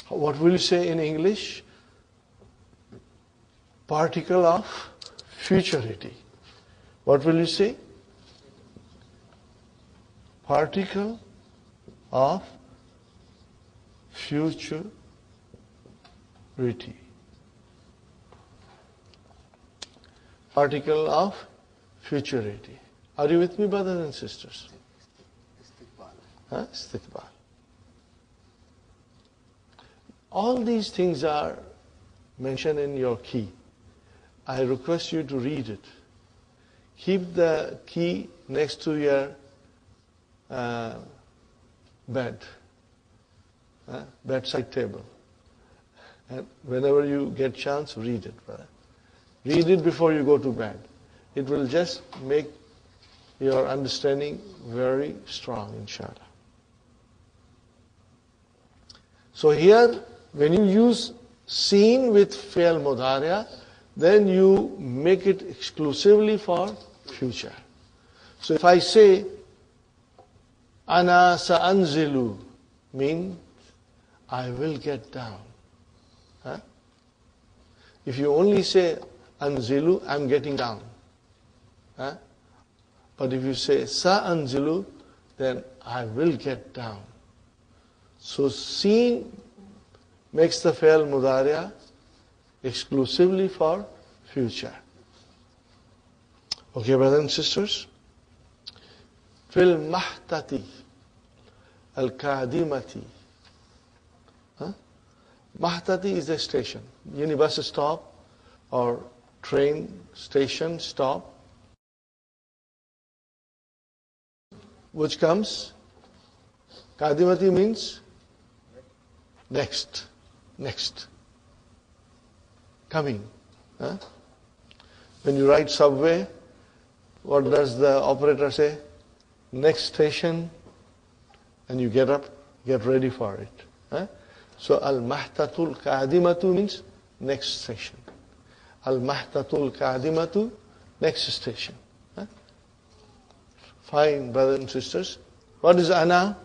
what will you say in English? Particle of futurity. What will you say? Particle of futurity. Particle of futurity. Are you with me, brothers and sisters? Istiqbal. All these things are mentioned in your key. I request you to read it. Keep the key next to your bedside table. And whenever you get chance, read it, brother. Read it before you go to bed. It will just make your understanding very strong, inshallah. So here, when you use seen with fi'l mudhari', then you make it exclusively for future. So if I say, Ana sa'anzilu, means I will get down. If you only say anzilu, I'm getting down. But if you say sa'anzilu, then I will get down. So seen makes the fi'l mudhari' exclusively for future. Okay, brothers and sisters? Fil mahtati al-kadimati. Mahtati is a station. Yani bus stop or train station stop, which comes, kadimati means next, coming. When you ride subway, what does the operator say? Next station, and you get up, get ready for it. So al-mahtatul kadimatu means next station. Al-mahtatul kadimatu, next station. Fine, brothers and sisters. What is ana?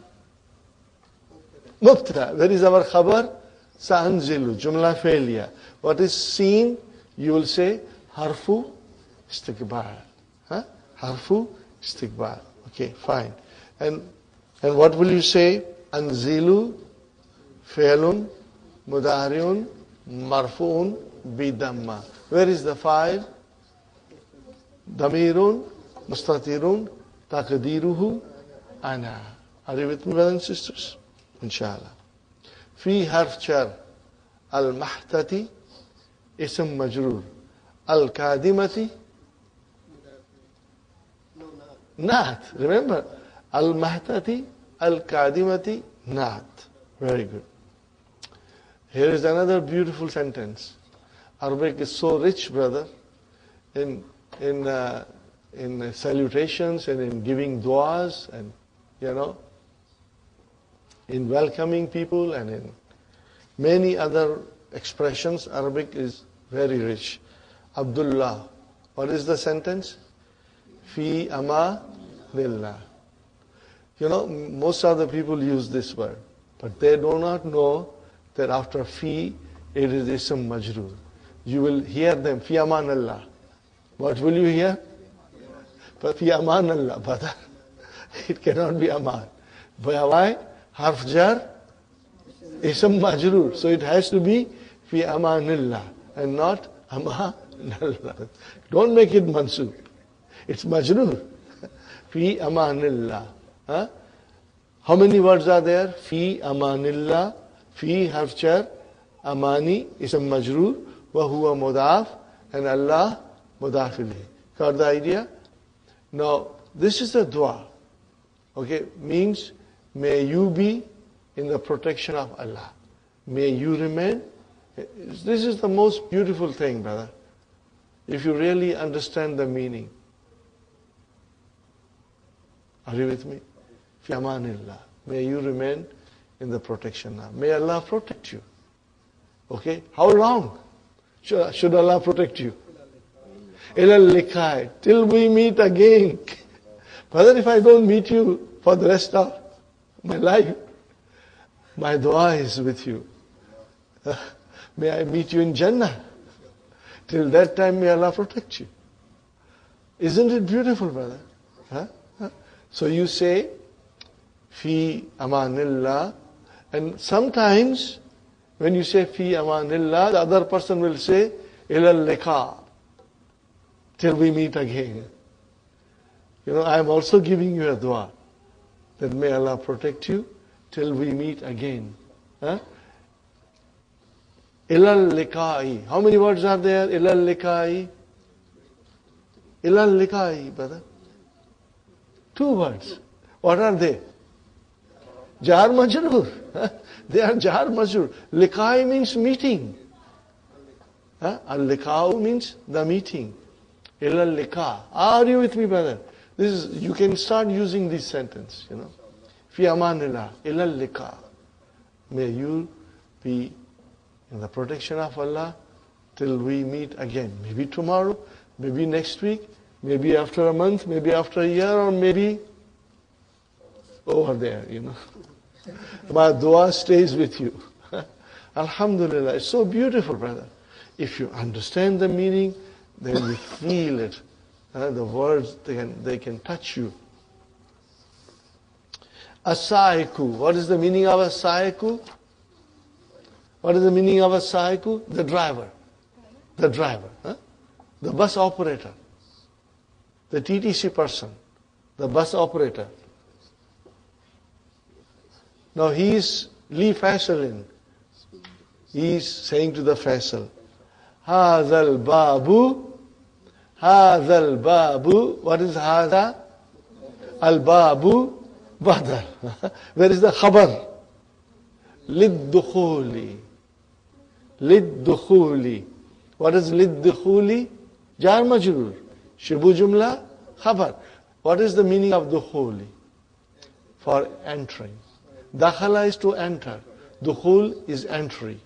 Mubtada. Where is our khabar? Sa'anzilu, jumla failure. What is seen? You will say harfu istiqbal. Harfu istiqbal. Okay, fine. And what will you say? Anzilu fi'lun mudari'un marfu'un bidamma. Where is the file? Damirun mustatirun taqdiruhu ana. Are you with me, brothers and sisters? Inshallah. Fi harf jar al-mahtati ism majrur. Al-kadimati naat. Remember, al-mahtati al-kadimati naat. Very good. Here is another beautiful sentence. Arabic is so rich, brother, in salutations and in giving du'as and, in welcoming people and in many other expressions. Arabic is Very rich. Abdullah. What is the sentence? Fi amanillah. You know, most of the people use this word, but they do not know that after fi, it is ism majroor. You will hear them, fi amanillah. What will you hear? But fi amanillah, brother. It cannot be aman. But why? Harf jar, ism majroor. So it has to be fi amanillah and not amanillah. Don't make it mansub. It's majroor. Fi amanillah. Huh? How many words are there? Fi amanillah, fi harf jar, amani ism majroor, wa huwa mudaf, and Allah mudaf ilayh. Got the idea? Now, this is a dua. Okay, means may you be in the protection of Allah. May you remain. This is the most beautiful thing, brother. If you really understand the meaning. Are you with me? Fi amanillah. May you remain in the protection now. May Allah protect you. Okay? How long should Allah protect you? Ilal likai. Till we meet again. Brother, if I don't meet you for the rest of my life, my dua is with you. May I meet you in Jannah. Till that time, may Allah protect you. Isn't it beautiful, brother? Huh? So you say, fi amanillah, and sometimes when you say fi amanillah, the other person will say, ilal liqa, till we meet again. You know, I am also giving you a dua, that may Allah protect you till we meet again. Huh? Ilal liqa'i. How many words are there? Ilal liqa'i. Ilal liqa'i, brother. 2 words. What are they? Jar majroor. They are jar majroor. Liqa'i means meeting. Al-liqa'u means the meeting. Ilal liqa. Are you with me, brother? This is, you can start using this sentence, you know. Fi amanillah. Ilal liqa. May you be in the protection of Allah till we meet again. Maybe tomorrow, maybe next week, maybe after a month, maybe after a year, or maybe over there, you know. My dua stays with you. Alhamdulillah. It's so beautiful, brother. If you understand the meaning, then you feel it. The words, they can touch you. Asaiku. What is the meaning of asaiku? What is the meaning of asaiku? The driver. The driver. The bus operator. The TTC person. The bus operator. Now he is Li Faisalin. He is saying to the Faisal, Hazal Babu. Hazal Babu. What is Haza? Al Babu Badal. Where is the khabar? Lid dukhuli. Lid dukhuli. What is lid dukhuli? Jar majroor. Shibu jumla khabar. What is the meaning of dukhuli? For entering. Dakhala is to enter. Dukhul is entry.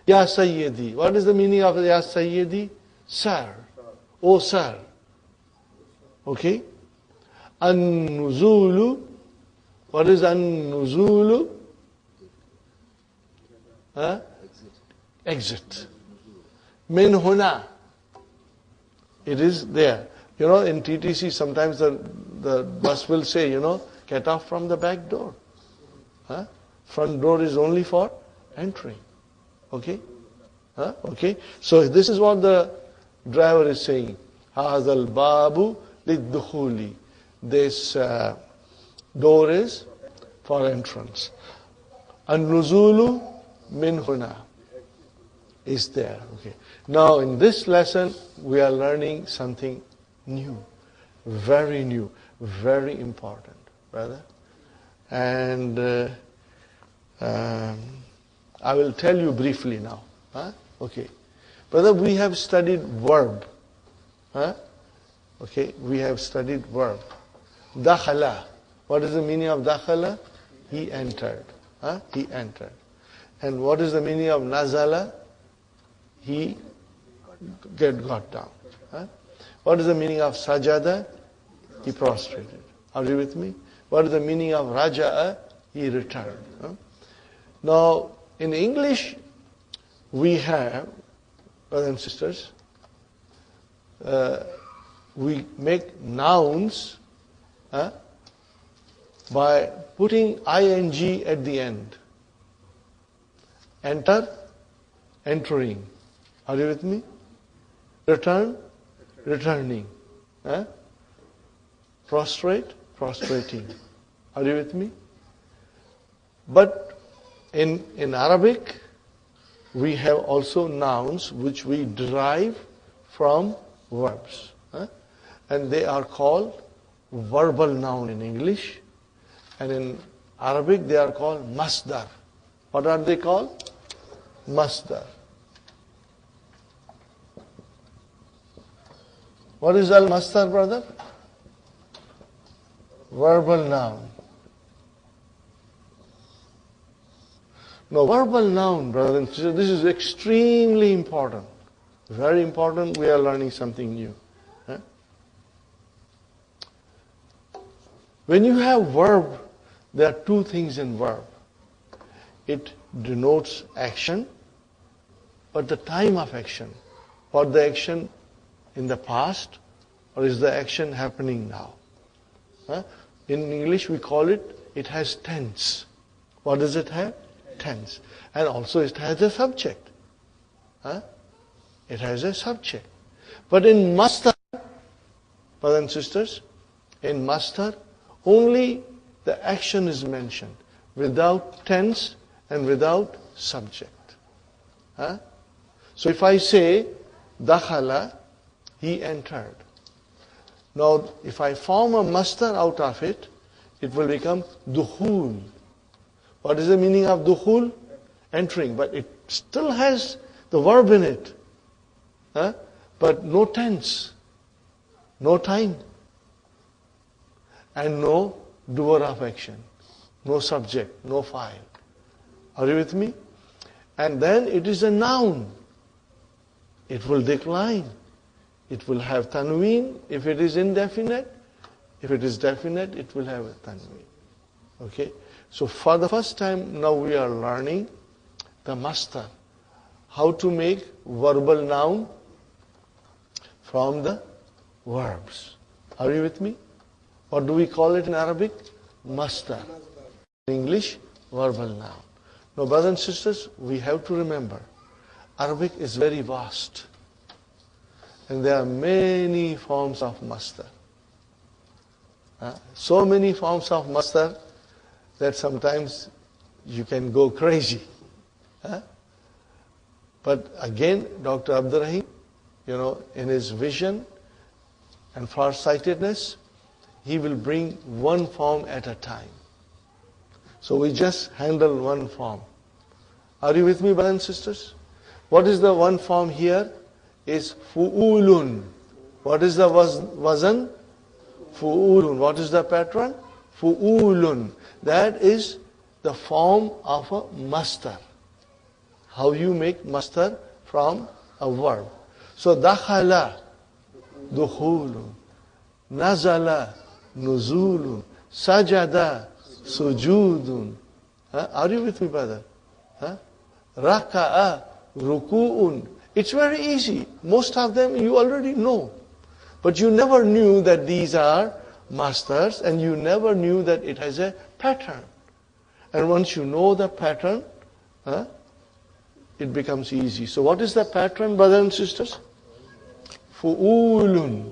Ya Sayyidi. What is the meaning of Ya Sayyidi? Sir. Oh sir. Okay? An-nuzulu. What is an-nuzulu? Exit. Min huna. It is there. You know, in TTC, sometimes the bus will say, you know, get off from the back door. Front door is only for entering. Okay? Okay? So this is what the driver is saying. Hazal babu lid-dukhuli. This door is for entrance. An-nuzulu min huna is there. Okay. Now in this lesson we are learning something new, very new, very important, brother. And I will tell you briefly now. Okay, brother, we have studied verb. Okay, we have studied verb. Dakhala. What is the meaning of dakhala? He entered. He entered. And what is the meaning of nazala? he got down. Huh? What is the meaning of sajada? He prostrated. Are you with me? What is the meaning of raja'a? He returned. Huh? Now, in English, we have, brothers and sisters, we make nouns by putting ing at the end. Enter, entering. Are you with me? Return, returning. Prostrate, prostrating. Are you with me? But in Arabic, we have also nouns which we derive from verbs. And they are called verbal noun in English. And in Arabic, they are called masdar. What are they called? Masdar. What is al-masdar, brother? Verbal noun. Now, verbal noun, brother and sister, this is extremely important. Very important. We are learning something new. When you have verb, there are two things in verb. It denotes action, but the time of action. What the action in the past, or is the action happening now? In English, we call it has tense. What does it have? Tense. And also it has a subject. It has a subject. But in masdar, brothers and sisters, in masdar, only the action is mentioned, without tense and without subject. So if I say, dakhala, he entered. Now, if I form a masdar out of it, it will become dukhul. What is the meaning of dukhul? Entering. But it still has the verb in it. But no tense, no time, and no doer of action, no subject, no file. Are you with me? And then it is a noun. It will decline. It will have tanween if it is indefinite. If it is definite, it will have a tanween. Okay? So for the first time now we are learning the masdar. How to make verbal noun from the verbs. Are you with me? What do we call it in Arabic? Masdar. In English, verbal noun. Now, brothers and sisters, we have to remember, Arabic is very vast. And there are many forms of masdar. So many forms of masdar that sometimes you can go crazy. But again, Dr. Abdurrahim, in his vision and farsightedness, he will bring one form at a time. So we just handle one form. Are you with me, brothers and sisters? What is the one form here? Is fu'ulun. What is the wazan? Fu'ulun. What is the pattern? Fu'ulun. That is the form of a masdar. How you make masdar from a verb. So dakhala, dukhulun. Nazala, nuzulun. Sajada, sujudun. Are you with me, brother? Raka'a, ruku'un. It's very easy. Most of them you already know. But you never knew that these are masdars, and you never knew that it has a pattern. And once you know the pattern, it becomes easy. So what is the pattern, brothers and sisters? Fu'ulun.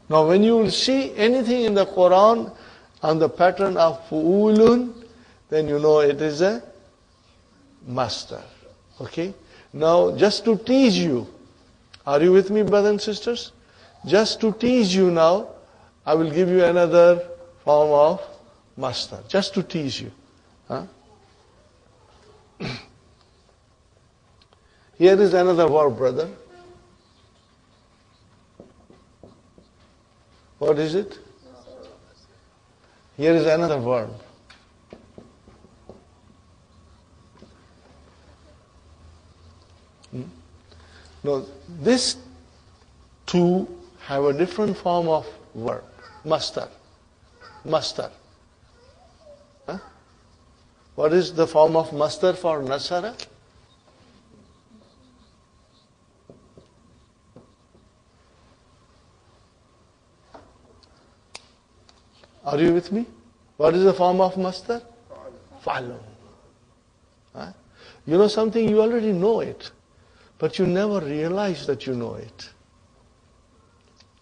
Now when you will see anything in the Quran on the pattern of fu'ulun, then you know it is a masdar. Okay? Now just to tease you, are you with me, brothers and sisters? Just to tease you now, I will give you another form of masdar. Just to tease you. Here is another verb, brother. What is it? Here is another verb. Now, these two have a different form of verb. Mastar. Mastar. Huh? What is the form of mastar for nasara? Are you with me? What is the form of mastar? Follow. Huh? You know something, you already know it, but you never realize that you know it.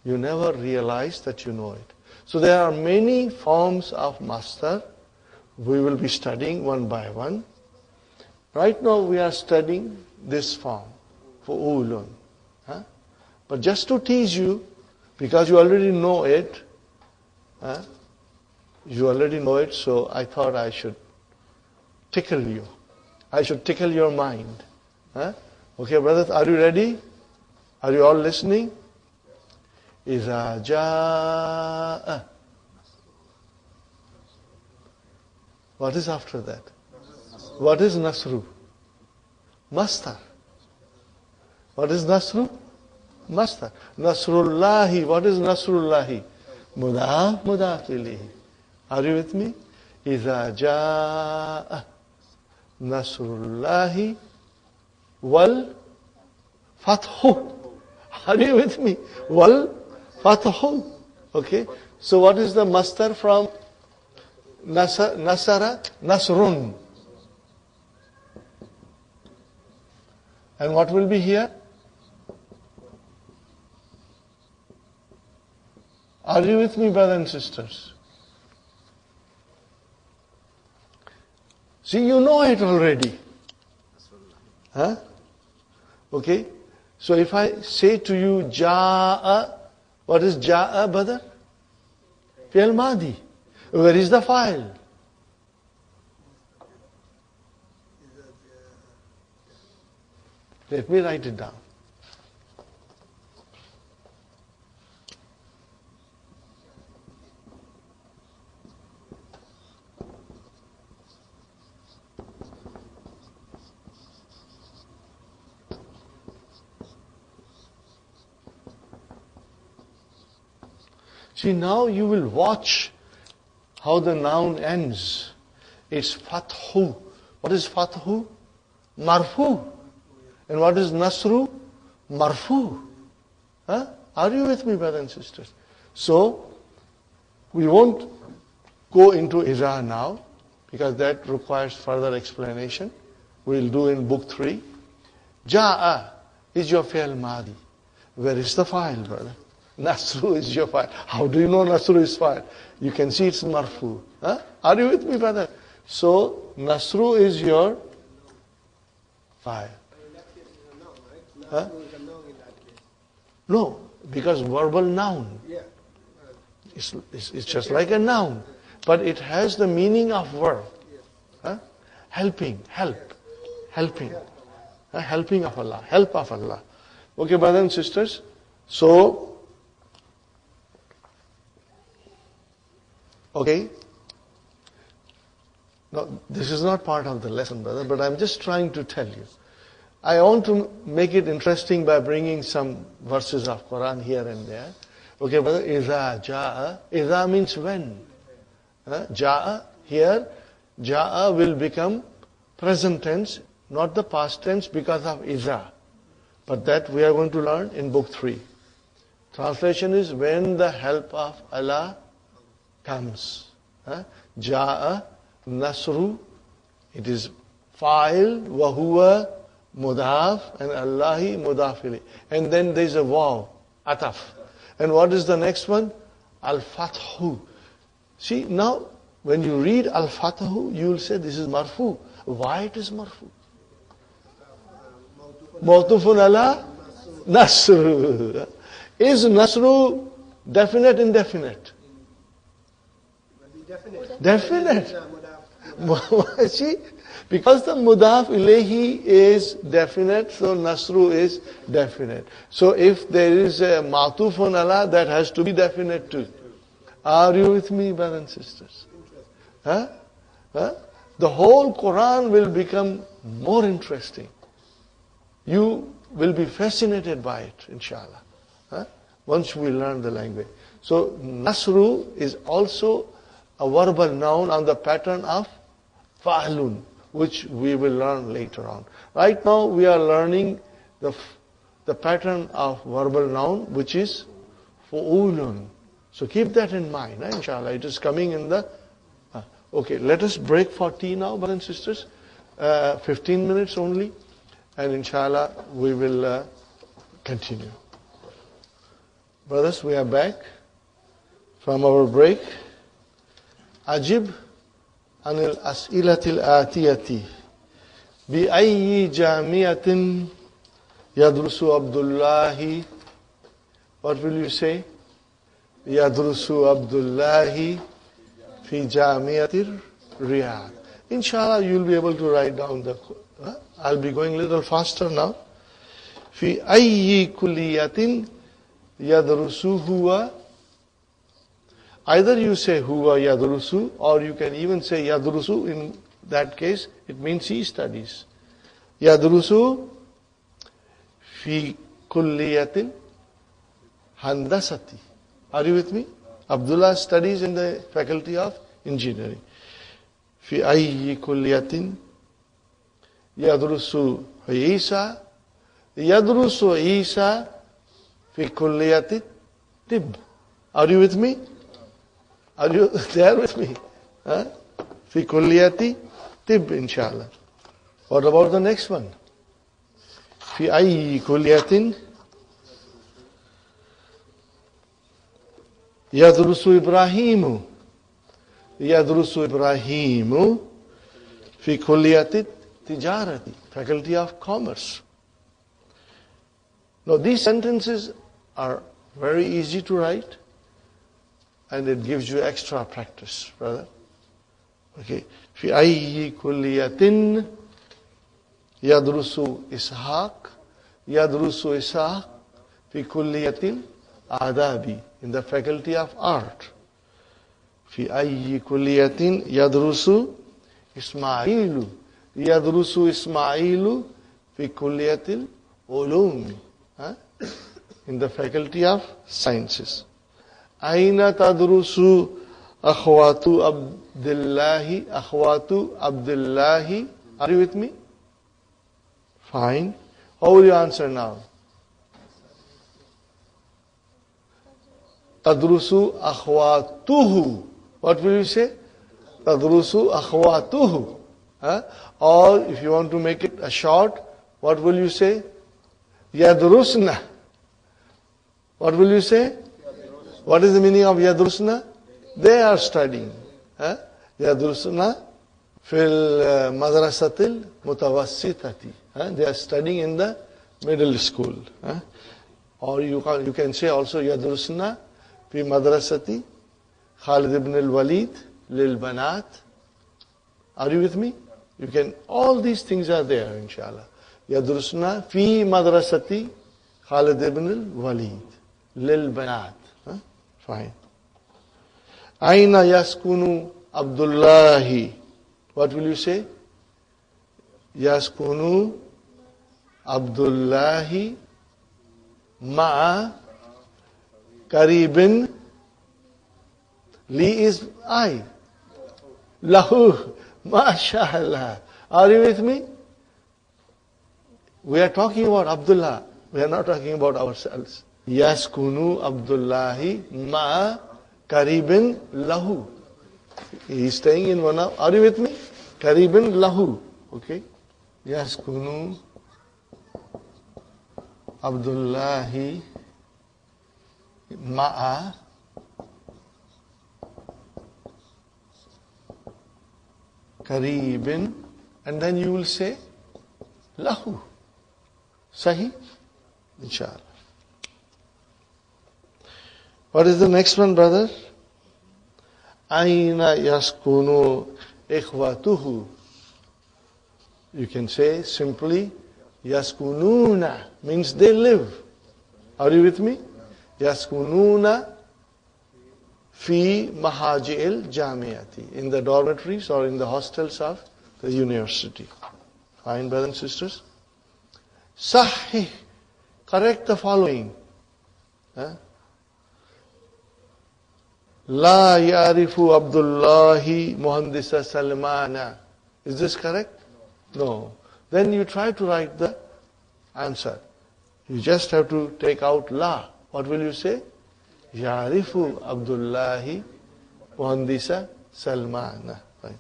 You never realize that you know it. So there are many forms of mastar. We will be studying one by one. Right now we are studying this form for ulun. Huh? But just to tease you, because you already know it, huh? You already know it, so I thought I should tickle you. I should tickle your mind. Huh? Okay, brothers, are you ready? Are you all listening? إِذَا جَاءَ. What is after that? What is Nasru? Mastar. What is Nasru? Mastar. Nasrullahi. What is Nasrullahi? Mudaf, mudaf ilayhi. Are you with me? إِذَا جَاءَ Nasrullahi wal fathu. Are you with me? Wal fathu. Okay. So what is the mastar from nasara? Nasrun. And what will be here? Are you with me, brothers and sisters? See, you know it already. Huh? Okay? So if I say to you, Ja'a, what is Ja'a, brother? Fi'al Madi. Where is the file? Let me write it down. See, now you will watch how the noun ends. It's fathu. What is fathu? Marfu. And what is nasru? Marfu. Huh? Are you with me, brothers and sisters? So, we won't go into Iza now, because that requires further explanation. We'll do in book 3. Ja'a is your fi'l madi. Where is the file, brother? Nasru is your file. How do you know Nasru is file? You can see it's marfu. Huh? Are you with me, brother? So, Nasru is your file. Huh? No, because verbal noun. It's just like a noun. But it has the meaning of verb. Huh? Helping, help. Helping. Helping of Allah. Help of Allah. Okay, brothers and sisters. So, okay. No, this is not part of the lesson, brother, but I'm just trying to tell you. I want to make it interesting by bringing some verses of Quran here and there. Okay, brother, Iza ja'a. Iza means when. Ja'a, here, ja'a will become present tense, not the past tense because of Iza. But that we are going to learn in book 3. Translation is when the help of Allah comes. Ja'a, Nasru, it is fa'il, wa huwa, mudaf, and Allahi, mudafili. And then there is a waw, ataf. And what is the next one? Al-Fathu. See, now, when you read Al-Fathu, you will say this is marfu. Why it is marfu? Mawtufun ala Nasru. Is Nasru definite, indefinite? Definite. See, because the mudaf ilayhi is definite, so Nasru is definite. So if there is a ma'tufun ala, that has to be definite too. Are you with me, brothers and sisters? Huh? The whole Quran will become more interesting you will be fascinated by it, inshallah. Huh? Once we learn the language. So, Nasru is also a verbal noun on the pattern of fa'lun, which we will learn later on. Right now, we are learning the pattern of verbal noun, which is fu'ulun. So keep that in mind, inshallah. It is coming in the... okay, let us break for tea now, brothers and sisters. 15 minutes only. And inshallah, we will continue. Brothers, we are back from our break. Ajib anil as'ilatil atiyati. Bi ayyi jamiatin yadrusu Abdullahi. What will you say? Yadrusu Abdullahi fi jamiatir Riyadh. Inshallah, you'll be able to write down the... I'll be going a little faster now. Fi ayyi kulliyatin yadrusu huwa. Either you say huwa yadrusu, or you can even say yadrusu. In that case, it means he studies. Yadrusu fi kulliyatin handasati. Are you with me? Abdullah studies in the faculty of engineering. Fi ayyi kulliyatin yadrusu Isa. Yadrusu Isa fi kulliyati tib. Are you with me? Are you there with me? Fi kulliyati tib, inshallah. What about the next one? Fi ayyi kulliyatin yadrusu Ibrahimu. Yadrusu Ibrahimu fi kulliyati tijarati. Faculty of Commerce. Now these sentences are very easy to write, and it gives you extra practice, brother. Okay. Fi ayyi kulliyatin yadrusu Ishaq. Yadrusu Ishaq fi kulliyatin adabi. In the faculty of art. Fi ayyi kulliyatin yadrusu Ismailu. Yadrusu Ismailu fi kulliyatil ulumi. In the faculty of sciences. Aina tadrusu akhwatu Abdullahi. Akhwatu Abdullahi. Are you with me? Fine. How will you answer now? Tadrusu akhwatuhu. What will you say? Tadrusu akhwatuhu. Or if you want to make it a short, what will you say? Yadrusna. What will you say? What is the meaning of Yadrusna? They are studying. Yadrusna fil madrasatil mutawassitati. They are studying in the middle school. Or you can say also Yadrusna fi madrasati Khalid ibn al-Walid lil banat. Are you with me? You can, all these things are there, inshallah. Yadrusna fi madrasati Khalid ibn al-Walid lil banat. Fine. Aina yaskunu Abdullahi. What will you say? Yaskunu Abdullahi ma'a karibin. Li is I. Lahu. MashaAllah. Are you with me? We are talking about Abdullah. We are not talking about ourselves. Yaskunu Abdullahi ma karibin lahu. He is staying in one of... Are you with me? Karibin lahu. Okay. Yaskunu Abdullahi ma'a karibin, and then you will say lahu. Sahi? Inshallah. What is the next one, brother? Aina yaskunu ikhwatuhu. You can say simply yaskununa, means they live. Are you with me? Yaskununa fi mahaji'il jamiati, in the dormitories or in the hostels of the university. Fine, brothers and sisters. Sahih. Correct the following. La ya'rifu Abdullahi Muhandisa Salmana. Is this correct? No. Then you try to write the answer. You just have to take out la. What will you say? Ya'rifu Abdullahi Muhandisa Salmana. Right.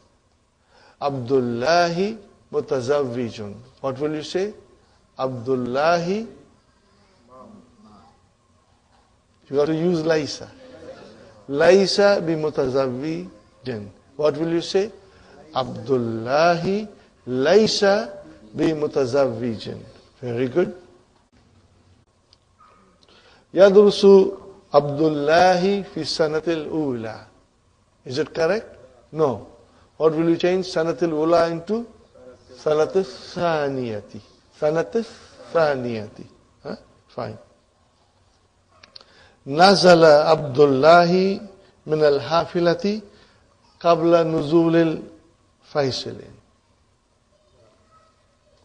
Abdullahi Mutazawwijun. What will you say? Abdullahi. You got to use Laisa. Laisa bi mutazawwijin. What will you say? Abdullahi Laisa bi mutazawwijin. Very good. Yadrusu Abdullahi fi sanatil ula. Is it correct? No. What will you change sanatil ula into? Sanatil thaniyati. Sanatil thaniyati. Fine. Nazala Abdullahi min al-hafilati qabla nuzul al-faisilin.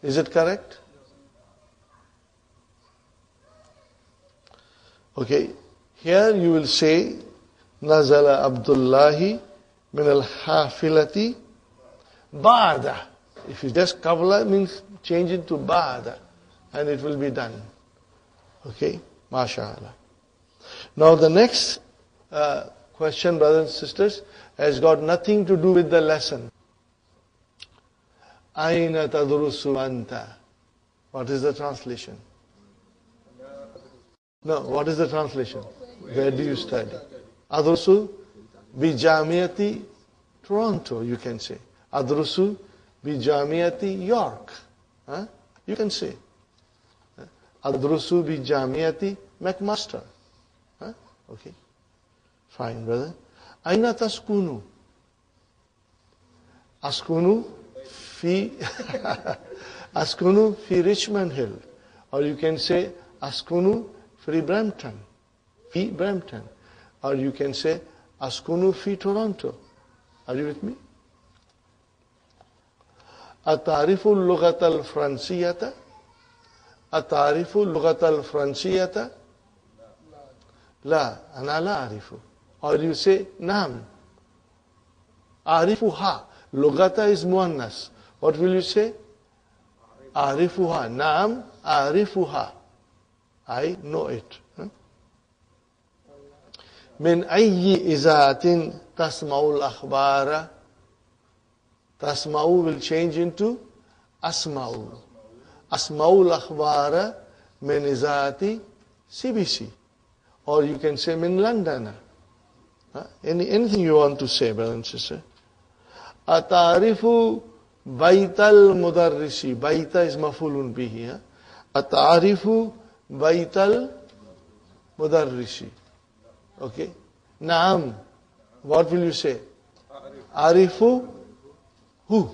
Is it correct? Okay. Here you will say Nazala Abdullahi min al-hafilati ba'da. If you just qabla means change it to ba'da and it will be done. Okay? MashaAllah. Now the next question, brothers and sisters, has got nothing to do with the lesson. Aina tadrusu anta. What is the translation? No, what is the translation? Where do you study? Adrusu bi Jamiati Toronto, you can say. Adrusu bi Jamiati York. You can say. Adrusu bi Jamiati McMaster. Okay. Fine, brother. Aina taskunu? Askunu fi Askunu fi Richmond Hill. Or you can say Askunu fi Brampton. Fi Brampton. Or you can say Askunu fi Toronto. Are you with me? Atarifu al-lughata al-fransiyata? Atarifu al-lughata al-fransiyata? La, ana la arifu. Or you say, Naam. Arifuha. Lugata is muannas. What will you say? Arifuha. Naam, arifuha. I know it. Min ayyi izaatin tasma'ul akhbara. Tasma'u will change into asma'u. Asma'ul akhbara min izaati CBC. Or you can say min London. Anything you want to say, brother and sister. Atarifu baital mudarrisi. Baita is mafulun bihi. Atarifu baital mudarrisi. Okay. Naam. What will you say? Arifu who?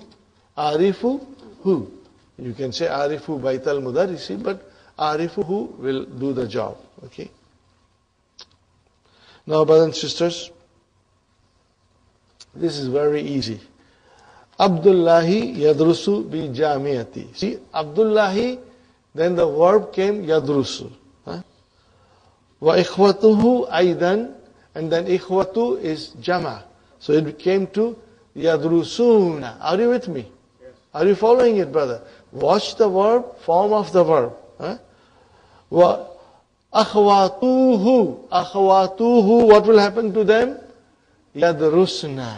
Arifu who? You can say Arifu baital mudarrisi, but Arifu who will do the job. Okay. Now, brothers and sisters, this is very easy. Abdullahi yadrusu bi jamiati. See, Abdullahi, then the verb came yadrusu. Wa ikhwatuhu aidan, and then ikhwatu is jama. So it came to yadrusuna. Are you with me? Yes. Are you following it, brother? Watch the verb, form of the verb. Wa akhwatuhu. Akhwatuhu, what will happen to them? Yadrusna.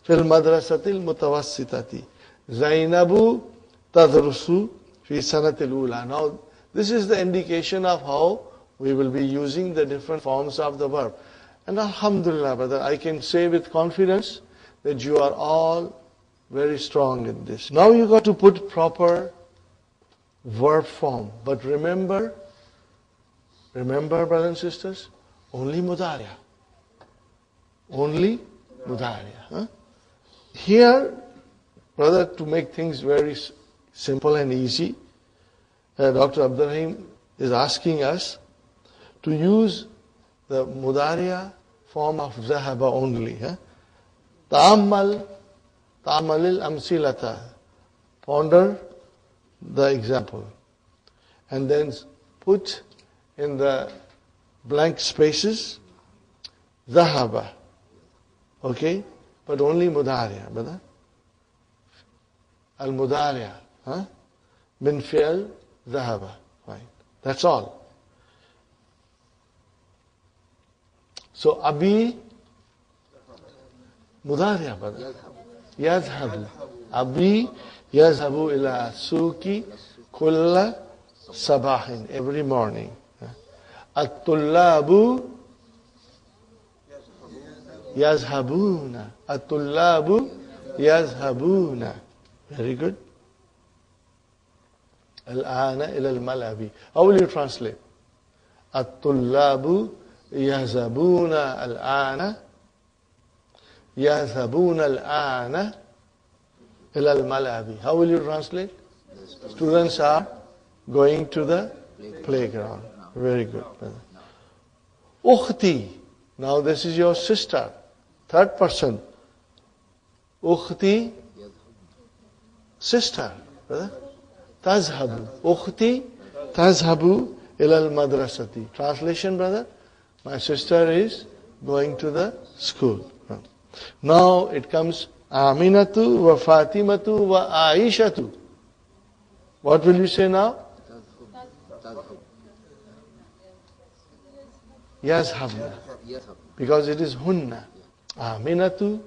Fil madrasatil mutawassitati. Zainabu tadrusu fi sanatil ula. Now, this is the indication of how we will be using the different forms of the verb. And alhamdulillah, brother, I can say with confidence that you are all very strong in this. Now you got to put proper verb form. But remember, brothers and sisters, only mudariya. Only mudariya. Here, brother, to make things very simple and easy, Dr. Abdurrahim is asking us to use the mudariya form of zahaba only. Ta'ammal al amsilata. Ponder the example. and then put in the blank spaces ذهب. Okay? But only مضارع, brother. المضارع. من فعل ذهب. Right. That's all. So أبي مضارع, brother. يذهب. أبي يذهب إلى السوق كل صباح, every morning. الطلاب يذهبون. الطلاب يذهبون. Very good. الآن إلى الملعب. How will you translate? الطلاب يذهبون الآن. يذهبون الآن إلى الملعب. How will you translate? Students are going to the playground. Very good. أختي. Now this is your sister. Third person. أختي. Sister. تذهب. أختي تذهب إلى المدرسة. Translation, brother? My sister is going to the school. Now it comes Aminatu wa Fatimatu wa Aishatu. What will you say now? Yazhabna. Because it is hunna. Aminatu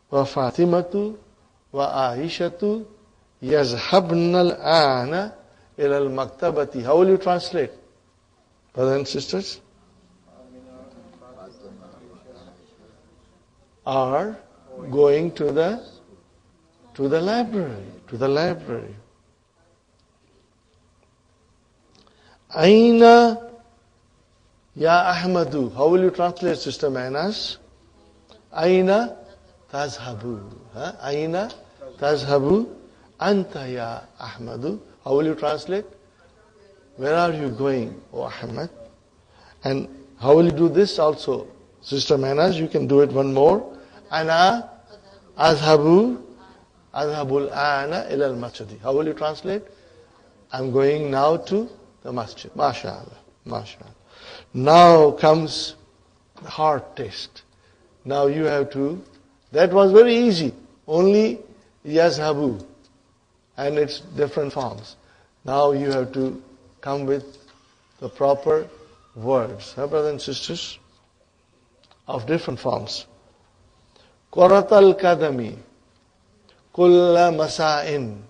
wa Fatimatu wa Aishatu yazhabna al-ana ila al-maktabati. How will you translate? Brothers and sisters? Are going to the library. Aina ya Ahmadu. How will you translate, Sister Manas? Aina tazhabu. Aina tazhabu. Anta ya Ahmadu. How will you translate? Where are you going, O Ahmad? And how will you do this also? Sister Manas, you can do it one more. Ana azhabul ana ila al-masjid. How will you translate? I'm going now to the masjid. MashaAllah. MashaAllah. Now comes the hard test. Now you have to, that was very easy. Only yazhabu. And its different forms. Now you have to come with the proper words. Brothers and sisters? Of different forms. Qurat al-kadami. Kulla masa'in.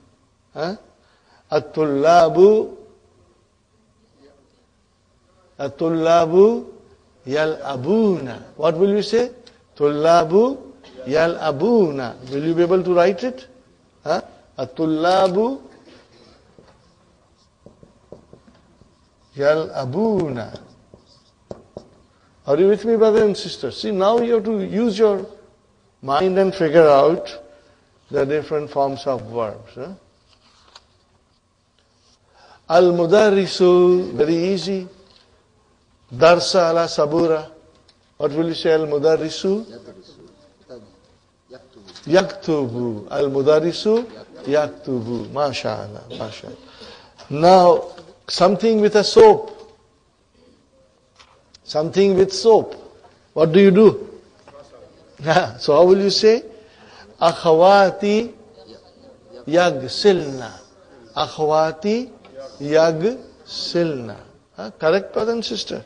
At-tullabu yal-abuna. What will you say? Tullabu yal-abuna. Will you be able to write it? At-tullabu yal-abuna. Are you with me, brothers and sisters? See, now you have to use your mind and figure out the different forms of verbs. Al-mudarrisu, very easy. Darsa ala sabura. What will you say, al-mudarrisu? Yaktubu. Al-mudarrisu yaktubu. MashaAllah. MashaAllah. Now, something with a soap. Something with soap. What do you do? So how will you say? Akhawati yagsilna. Akhawati yagsilna. Correct, brother and sister?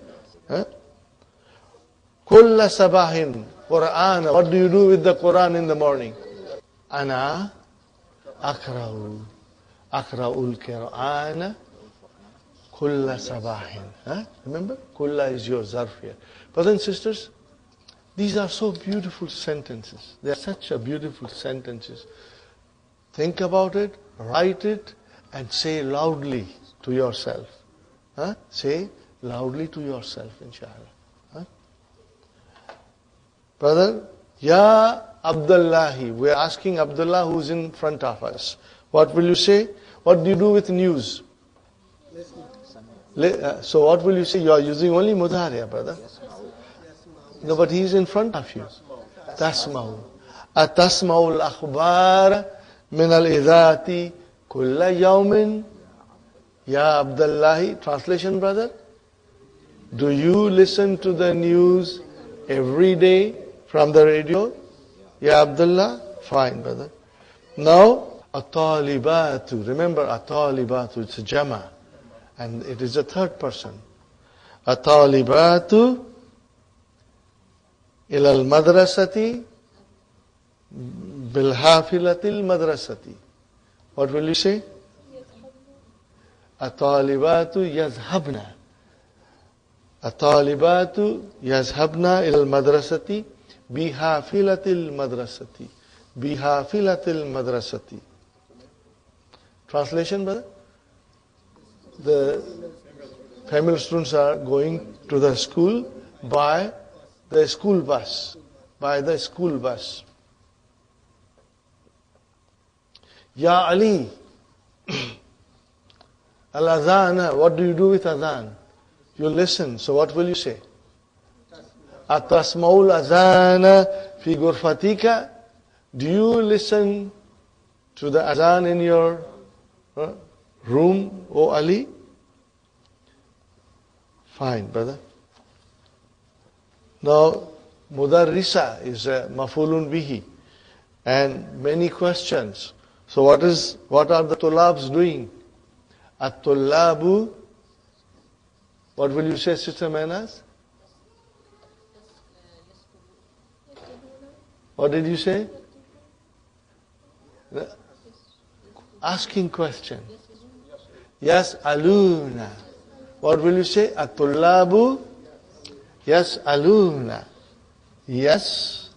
Kulla sabahin. Quran. What do you do with the Quran in the morning? Ana akra'u. Akra'ul Qur'ana. Kulla sabahin. Remember? Kulla is your zarf here. Brothers and sisters, these are so beautiful sentences. They are such a beautiful sentences. Think about it, write it, and say loudly to yourself. Say loudly to yourself, inshallah. Brother, Ya Abdullahi. We are asking Abdullah who's in front of us. What will you say? What do you do with news? So what will you say? You are using only mudhariya, brother. No, but he is in front of you. Tasma'u. Atasma'u al-akhbar min al-idhati kulla yawmin. Ya Abdullahi, translation brother? Do you listen to the news every day from the radio? Ya Abdullah? Fine brother. Now, At-talibatu. Remember At-talibatu, it's a jama. And it is a third person. At-talibatu ila al-madrasati bil-hafilatil madrasati. What will you say? At-talibatu yazhabna. At-talibatu yazhabna ila al-madrasati bihafilatil madrasati. Bihafilatil madrasati. Translation, brother? The female students are going to the school by the school bus. By the school bus. Ya Ali. Al-adhan. What do you do with adhan? You listen. So what will you say? At-tasma'ul adhana fi ghurfatika. Do you listen to the adhan in your room, O Ali? Fine, brother. Now, mudarrisa is mafulun bihi, and many questions. So what are the tulabs doing? At-tullabu, what will you say, Sister Manas? What did you say? Asking question. Yes, aluna. What will you say? At-tullabu. Yes, aluna. Yes.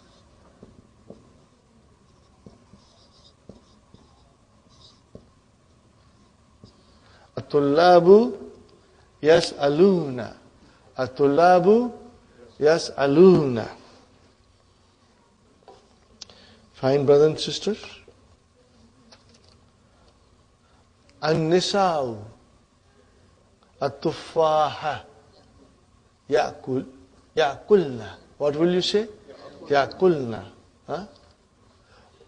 At-tullabu. Yes, aluna. At-tullabu. Yes, aluna. Fine, brothers and sisters. An-nisa'u at-tuffaha ya'kulna. What will you say? Ya'kulna. Huh?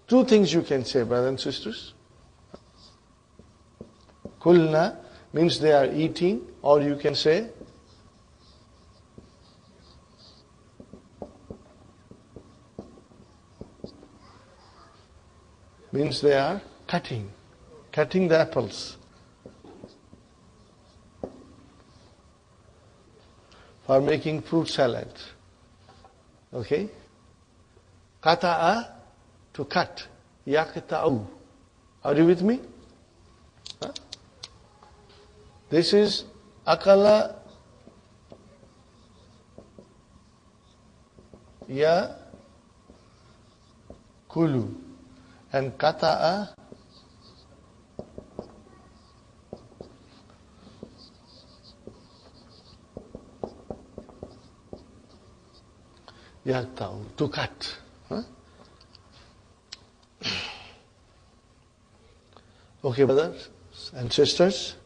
Two things you can say, brothers and sisters. Kulna means they are eating, or you can say means they are cutting the apples for making fruit salad. Okay? Kata'a, to cut. Yaqta'u. Are you with me? Huh? This is akala ya kulu, and kata'a yaqta'u, to cut. Huh? Okay, brothers and sisters.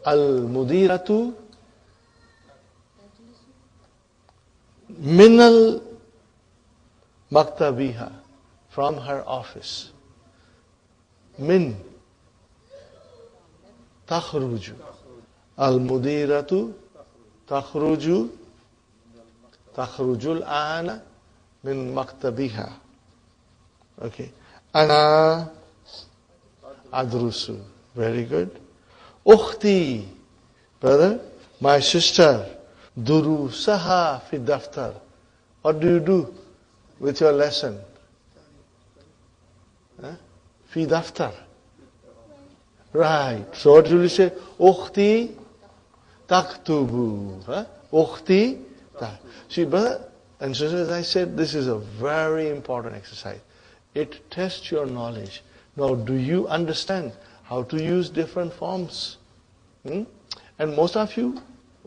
Al-mudiratu minal maktabiha, from her office. Min takhruju. Al-mudiratu takhrujul ana min maktabiha. Okay. Ana adrusu. Very good. Ukhti, brother, my sister, durusaha fi daftar. What do you do with your lesson? Fi daftar. Right. So what will you say? Ukhti taktubu. Ukhti tak. See, brother and sister, as I said, this is a very important exercise. It tests your knowledge. Now, do you understand how to use different forms? And most of you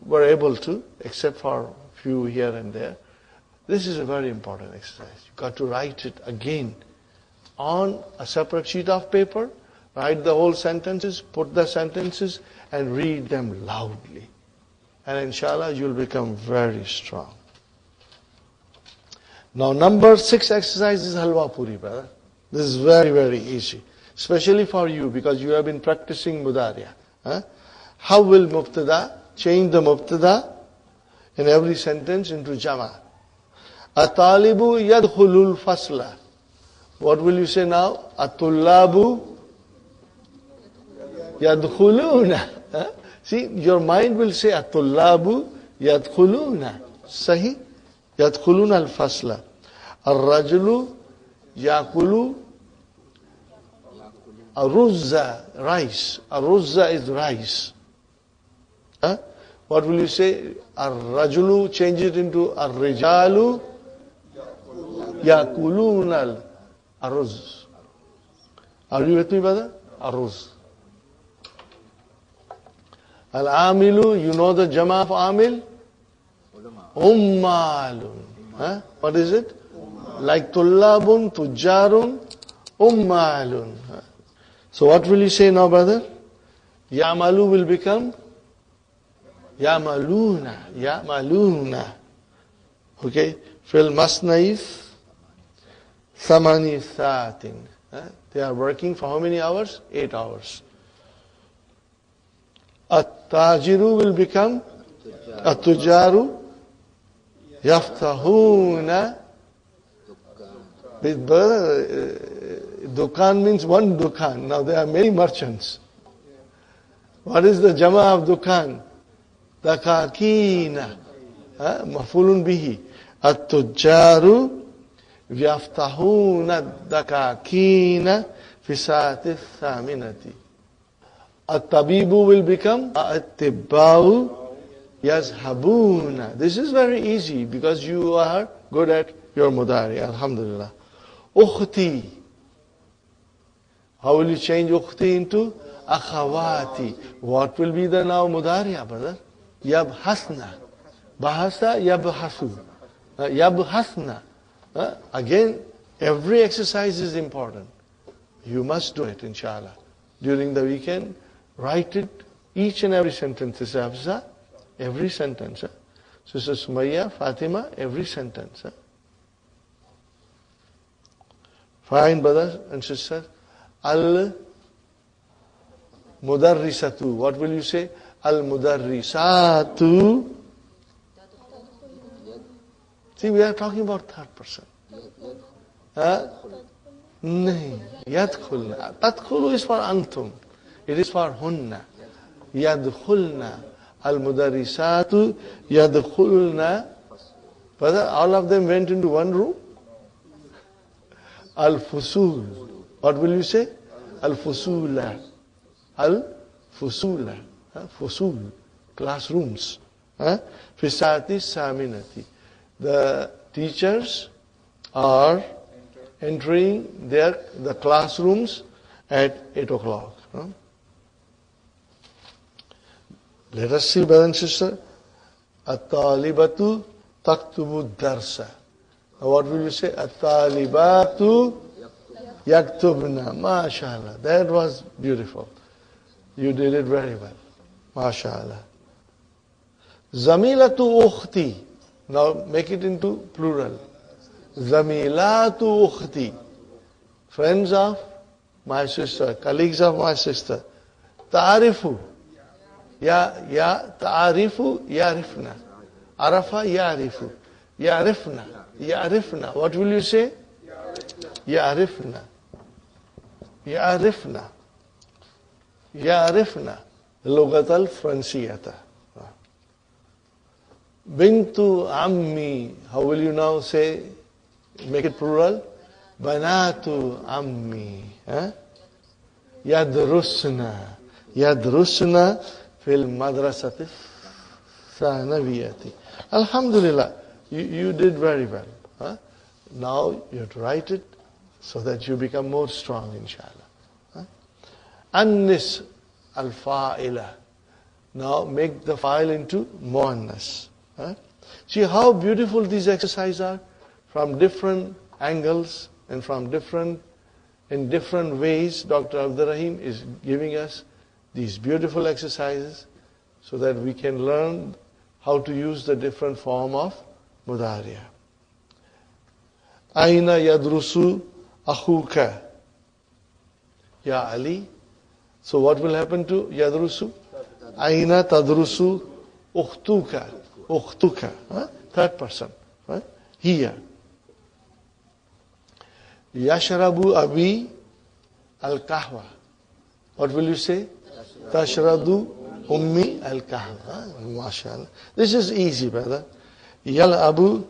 were able to, except for a few here and there. This is a very important exercise. You've got to write it again on a separate sheet of paper, write the whole sentences, put the sentences, and read them loudly. And inshallah, you'll become very strong. Now, number 6 exercise is halwa puri, brother. This is very, very easy. Especially for you, because you have been practicing mudariya. Huh? How will mubtada change the mubtada in every sentence into jama? At-talibu yadkhulul fasla. What will you say now? At-tullabu yadkhuluna. Huh? See, your mind will say at-tullabu yadkhuluna. Sahi? Yadkhuluna al-fasla. Ar-rajulu yakulu aruzza, rice. Aruzza is rice. Huh? What will you say? Ar-rajulu, change it into ar-rijalu yakuluna al-aruz. Are you with me, brother? Aruz. Al-amilu, you know the jama of amil? Ummalun. Huh? What is it? Like tullabun, tujjarun, ummalun. So what will you say now, brother? Ya'malu will become Ya'maluna. Ya'maluna. Okay? Fil masnaif thamani saatin. They are working for how many hours? 8 hours. At-tajiru will become At-tujaru yaftahuna. Dukan means one dukan. Now there are many merchants. What is the jama of dukan? Dakakina. Mafulun bihi. At-tujjaru yaftahuna dakakina fi saati thaminati. At-tabibu will become at-tibbau yazhabuna. This is very easy because you are good at your mudari. Alhamdulillah. Ukhti. How will you change ukhti into akhawati? What will be the now mudariya, brother? Yabhasna. Bahasa yabhasu. Yabhasna. Again, every exercise is important. You must do it, inshallah. During the weekend, write it, each and every sentence. Sister Hafsa, every sentence. Sister Sumayya, Fatima, every sentence. Fine, brothers and sisters. Al-mudarrisatu. What will you say? Al-mudarrisatu. See, we are talking about third person. Nahi. Yadkhulna. Tadkhulu is for antum. It is for hunna. Yadkhulna. Al-mudarrisatu yadkhulna. Brother, all of them went into one room? Al-fusul. What will you say? Al-fusula. Al-fusula. Fusul. Classrooms. Fisati saminati. The teachers are entering the classrooms at 8 o'clock. Let us see, brother and sister. At-talibatu taktubu darsa. What will you say? At-talibatu yaktubna. MashaAllah. That was beautiful. You did it very well. MashaAllah. Zamilatu ukhti. Now make it into plural. Zamilatu ukhti. Friends of my sister, colleagues of my sister. Ta'arifu. Ya ta'arifu yarifna. Arafa yarifu. Yarifna. Yarifna. What will you say? Yarifna. Yarifna. Yarifna. Lugat al-Fransiyata. Bintu ammi. How will you now say? Make it plural. Banatu ammi. Yadrusna. Yadrusna fil madrasati thanawiyati. Alhamdulillah. You did very well. Now you have to write it so that you become more strong, inshallah. Annis al-fa'ila. Now make the file into muannas. See how beautiful these exercises are from different angles and in different ways. Dr. Abdul Rahim is giving us these beautiful exercises so that we can learn how to use the different form of mudariya. Aina yadrusu akhuka. Ya Ali, So what will happen to yadrusu? Aina tadrusu ukhtuka. Ukhtuka. Third person. Right? Here. Yashrabu abi al-kahwa. What will you say? Tashradu ummi al-kahwa. MashaAllah. This is easy, brother. Yal'abu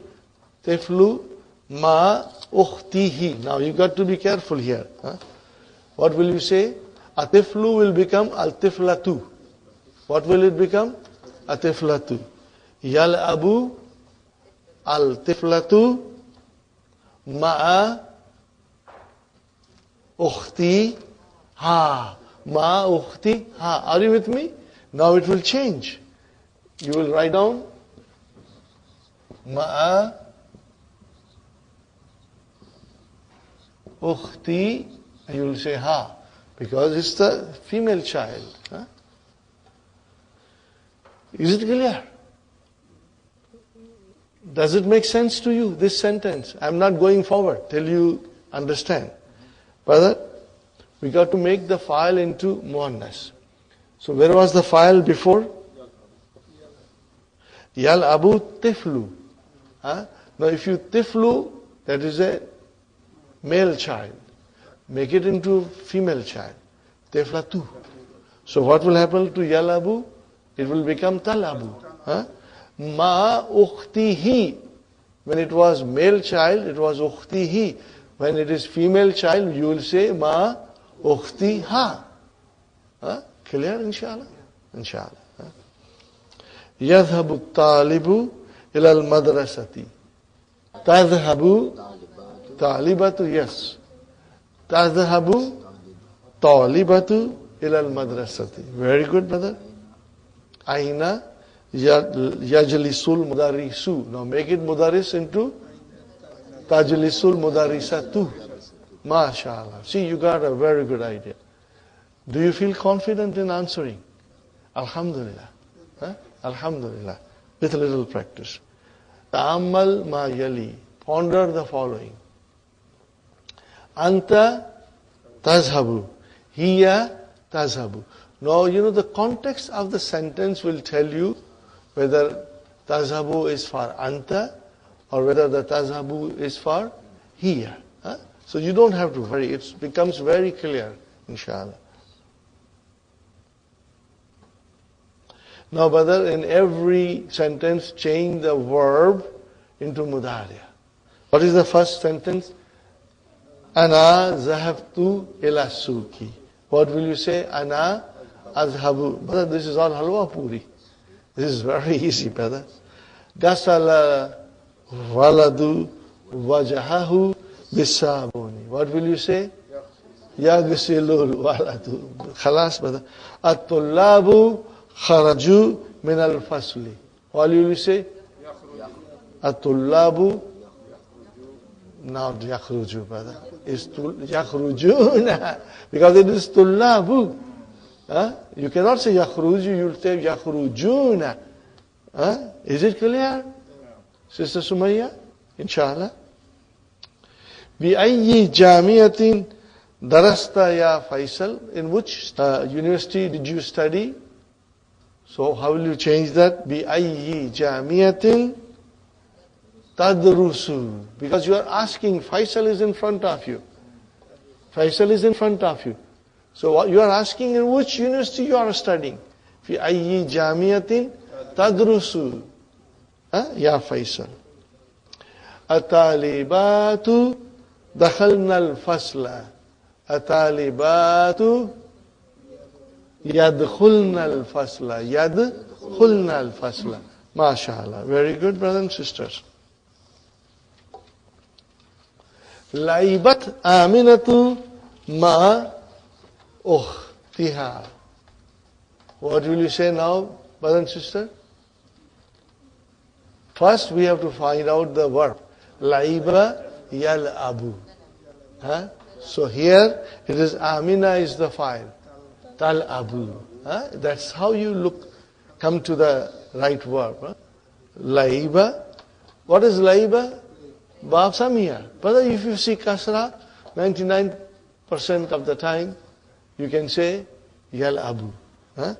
tiflu ma ukhtihi. Now you got to be careful here. What will you say? Atiflu will become al-tiflatu. What will it become? Atiflatu. Yal'abu al-tiflatu ma'a ukhti ha. Ma ukhti ha. Are you with me? Now it will change. You will write down ma'a ukhti. You will say ha. Because it's the female child. Is it clear? Does it make sense to you, this sentence? I'm not going forward till you understand. Brother, we got to make the file into muannas. So where was the file before? Yal abu tiflu. Now if you tiflu, that is a male child. Make it into female child. Tiflatu. So what will happen to yal abu? It will become talabu. Ma ukhtihi. When it was male child, it was ukhtihi. When it is female child, you will say ma ukhtiha. Clear, inshallah? Inshallah. Yadhabu talibu ila al-madrasati. Tadhabu talibatu, yes. Tadhabu talibatu ila al-madrasati. Very good, brother. Aina yajlisul mudarisu. Now make it mudaris into tajlisul mudarisatu. MashaAllah. See, you got a very good idea. Do you feel confident in answering? Alhamdulillah. Alhamdulillah. With a little practice. Ta'ammal ma yali. Ponder the following. Anta tazhabu. Hiya tazhabu. Now, you know, the context of the sentence will tell you whether tazhabu is for anta or whether the tazhabu is for hiya. So you don't have to worry. It becomes very clear, inshallah. Now, brother, in every sentence, change the verb into mudariya. What is the first sentence? Ana zahabtu ila suki. What will you say? Ana azhabu. Brother, this is all halwa puri. This is very easy, brother. Gasala waladu wajahahu bisabuni. What will you say? Yagsilul waladu. Khalas, brother. At-tullabu kharaju min al-fasli. What will you say? At-tullabu. Now yakhruju, brother. It's yakhrujuna. Because it is tullabu. You cannot say yakhruju, you'll say yakhrujuna. Is it clear? Sister Sumayya? Inshallah. بأي جامعة درست يا Faisal? In which university did you study? So how will you change that? بأي جامعة تدرس. Because you are asking, Faisal is in front of you. Faisal is in front of you. So what you are asking, in which university you are studying? في أي جامعة تدرس يا فيصل. الطالبات دخلنا الفصل. الطالبات يدخلنا الفصل. يدخلنا الفصل. MashaAllah. Very good, brothers and sisters. لعبت آمنة مع أختها. What will you say now, brother and sister? First, we have to find out the verb. Laiba yal'abu. So here, it is Amina is the file. Tal'abu. That's how you come to the right verb. Laiba. What is laiba? Bab Samia. Brother, if you see kasra, 99% of the time, you can say yal'abu. Huh?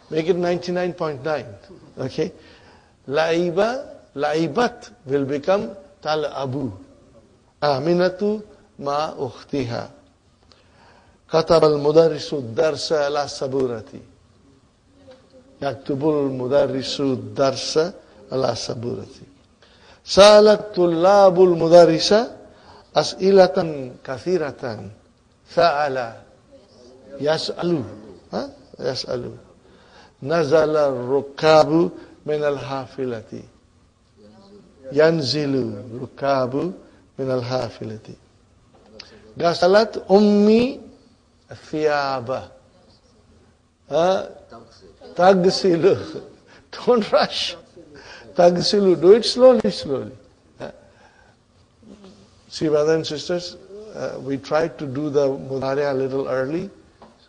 Make it 99.9. Okay? La'iba, la'ibat will become tal'abu. Aminatu ma ukhtiha. كتب المدرس الدرس على السبورة. يكتب المدرس الدرس على السبورة. سألت طلاب المدرس أسئلة كثيرة. سأل يسأل. يسأل. نزل الركاب من الحافلة. ينزل الركاب من الحافلة. غسلت أمي الثياب. تغسل. Don't rush. تغسل. Do it slowly, slowly. See, brothers and sisters, we tried to do the mudari a little early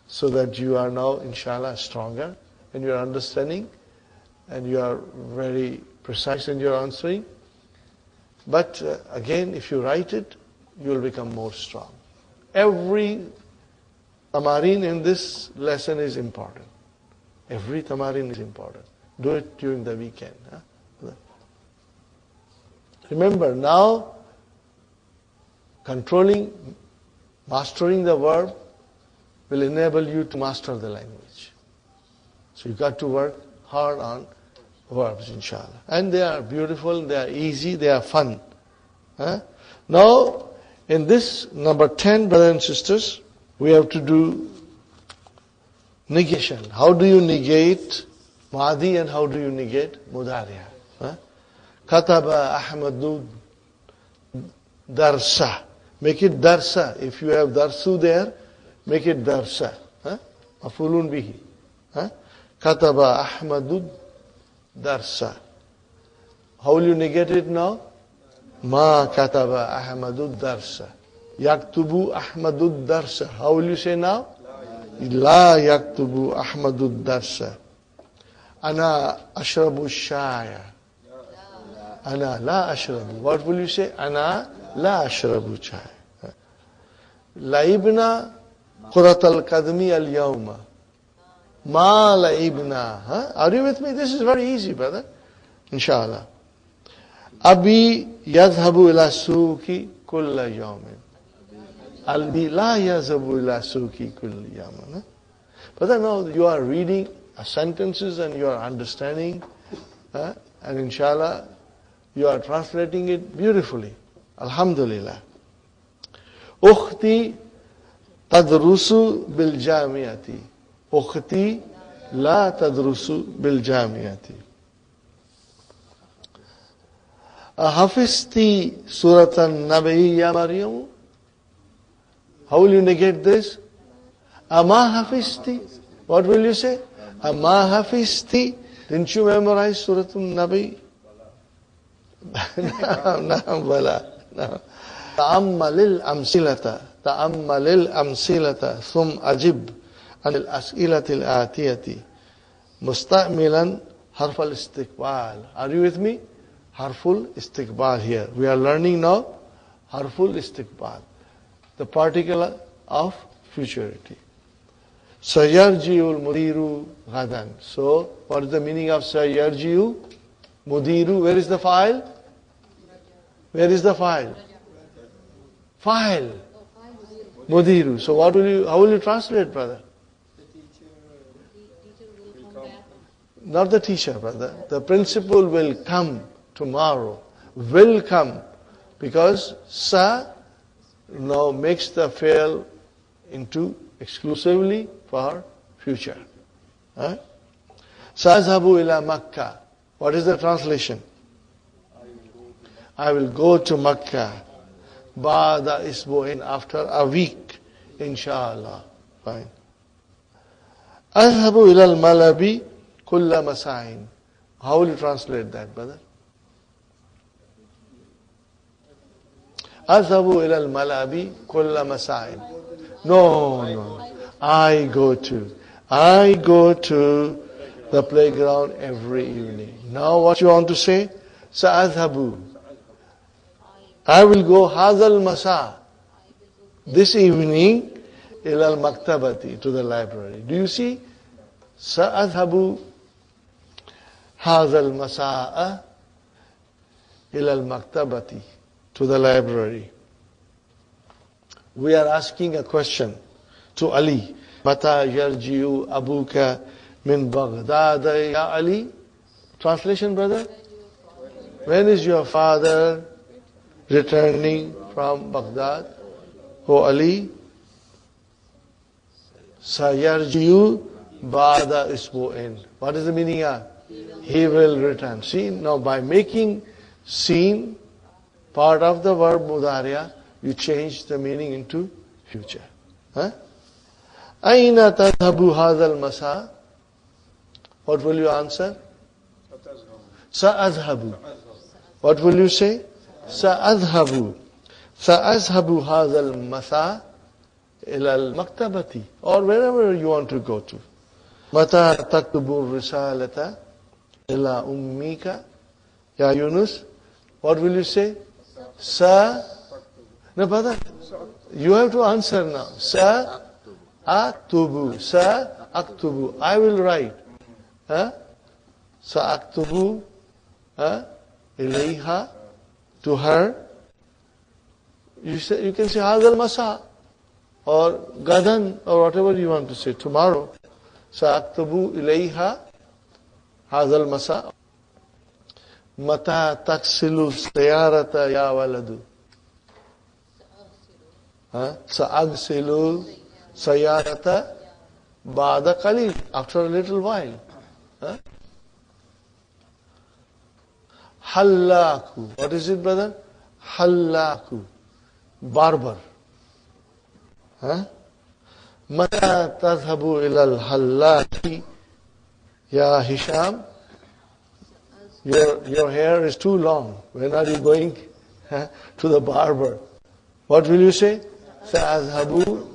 so that you are now, inshallah, stronger in your understanding and you are very precise in your answering. But again, if you write it, you will become more strong. Every tamarin in this lesson is important. Every tamarin is important. Do it during the weekend. Remember, now, controlling, mastering the verb will enable you to master the language. So you got to work hard on verbs, inshallah. And they are beautiful, they are easy, they are fun. Now, in this number 10, brothers and sisters, we have to do negation. How do you negate Madi and how do you negate Mudariya? Kataba Ahmadu Darsa. Make it Darsa. If you have Darsu there, make it Darsa. Mafulun bihi. Kataba Ahmadu Darsa. How will you negate it now? Ma kataba Ahmadu Darsa. Yaktubu Ahmadu Darsa. How will you say now? La yaktubu Ahmadu Darsa. Ana ashrabu shaya. Ana la ashrabu. What will you say? Ana la ashrabu chai. Laibna kurat al-kadmi al-yawma. Ma laibna. Are you with me? This is very easy, brother. Inshallah. Abi yadhabu ila suki kulla yawmin. Albi la yadhabu ila suki kulla yawmin. But then now you are reading sentences and you are understanding. And inshallah, you are translating it beautifully. Alhamdulillah. Ukhti tadrusu bil jamiati. Ukhti la tadrusu bil jamiati. Hafizti suratan nabi ya Maryam. How will you negate this? Ama hafizti. What will you say? Ama hafizti. Didn't you memorize Suratul Nabi? No, bala. No. Ta'ammalil amsilata. Ta'ammalil amsilata. Thum ajib. Anil as'ilatil atiyati. Musta'milan harfal istiqbal. Are you with me? Harful istiqbal here. We are learning now harful istiqbal. The particle of futurity. Sayarji'ul mudiru ghadan. So, what is the meaning of Sayarji'u? Mudiru. Where is the file? Where is the file? File. Mudiru. So how will you translate, brother? Not the teacher, brother. The principal will come tomorrow. Will come. Because Sa now makes the fail into exclusively for future. Sazhabu ila Makkah. What is the translation? I will go to Makkah. Ba'da isbu'in, after a week. Inshallah. Fine. Azhabu ila al-malabi kulla masa'in. How will you translate that, brother? Azhabu ila al-malabi kulla masa'in. No. I go to the playground every evening. Now what you want to say? Sa'adhabu. I will go Hazal Masa. This evening, ila al-maktabati, to the library. Do you see? Sa'adhabu hadha al-masa'a ila al-maktabati, to the library. We are asking a question to Ali. Mata yarji'u abuka min Baghdad ya Ali? Translation, brother? When is your father returning from Baghdad? O Ali? Sayarji'u ba'da isbu'in. What is the meaning of? He will return. See, now by making seen part of the verb mudariya, you change the meaning into future. Aina tadhabu hadha al-masa? What will you answer? Sa'adhabu. What will you say? Sa'adhabu. Sa'adhabu hadha al-masa ila al-maktabati. Or wherever you want to go to. Mata taktubu risalata ila ummika. Ya Yunus, what will you say? No, brother, you have to answer now. Sa'aktubu. Sa'aktubu. I will write. Sa'aktubu ilayha, to her. You can say hadal masa or gadan or whatever you want to say. Tomorrow. Sa'aktubu ilayha hadal masa. Mata taksilu sayarata ya waladu. Sa'agsilu sayarata ba'da qalil, after a little while. Hallaku. What is it, brother? Hallaku. Barber. Mata tadhabu ilal hallaki ya Hisham? Your hair is too long. When are you going to the barber? What will you say? Sa'adhabu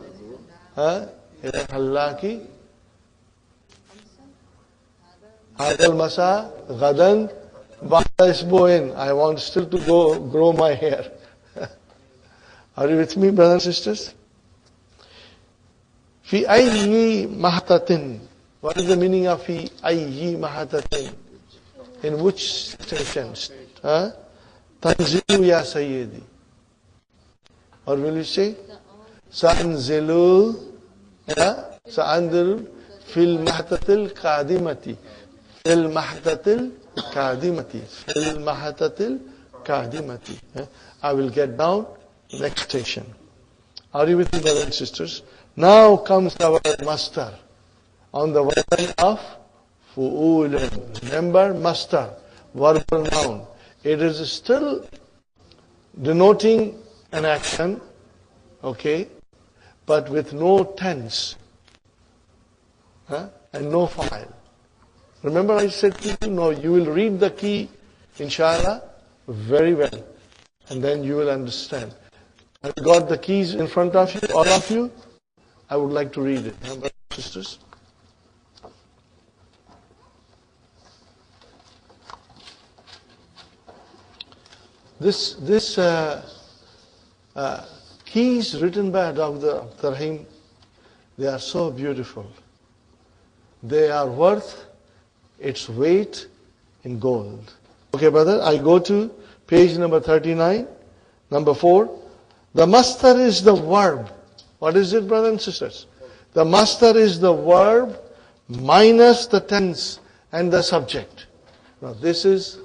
ila hallaki hadal masa gadan ba'da isbu'in. I want still to grow my hair. Are you with me, brothers and sisters? Fi ayyi mahatatin. What is the meaning of fi ayyi mahatatin? In which sentence? Tanzilu ya sayyidi. Or will you say? Sa'anzilu fil mahatatil qadimati. Fil mahatatil qadimati. Fil mahatatil qadimati. I will get down next station. Are you with me, brothers and sisters? Now comes our master on the wazn of fu'ulan. Remember, master, verbal noun. It is still denoting an action, okay, but with no tense and no file. Remember I said to you, no, you will read the key, inshallah, very well, and then you will understand. Have you got the keys in front of you, all of you? I would like to read it. Remember, sisters? This keys written by Dr. Rahim, they are so beautiful. They are worth its weight in gold. Okay, brother, I go to page number 39, number 4. The master is the verb. What is it, brothers and sisters? The master is the verb minus the tense and the subject. Now, this is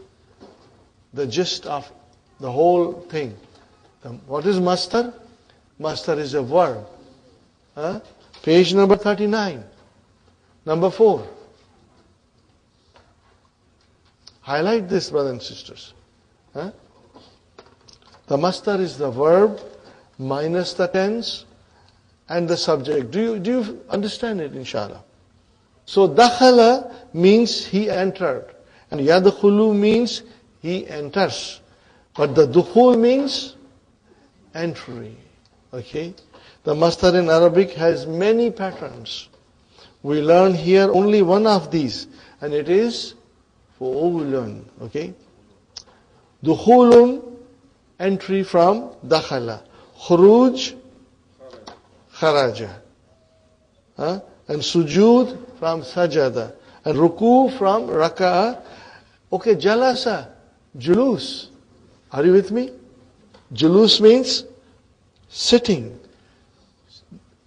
the gist of the whole thing. What is master? Master is a verb. Page number 39. Number 4. Highlight this, brothers and sisters. The master is the verb minus the tense and the subject. Do you understand it, inshallah? So, dakhala means he entered. And yadkhulu means he enters. But the dukhul means entry. Okay? The master in Arabic has many patterns. We learn here only one of these. And it is fu'ulun. Okay? Dukhulun, entry from dakhala. Khuruj, kharaja. And sujood from sajada. And ruku from raka'a. Okay, jalasa, julus. Are you with me? Julus means sitting.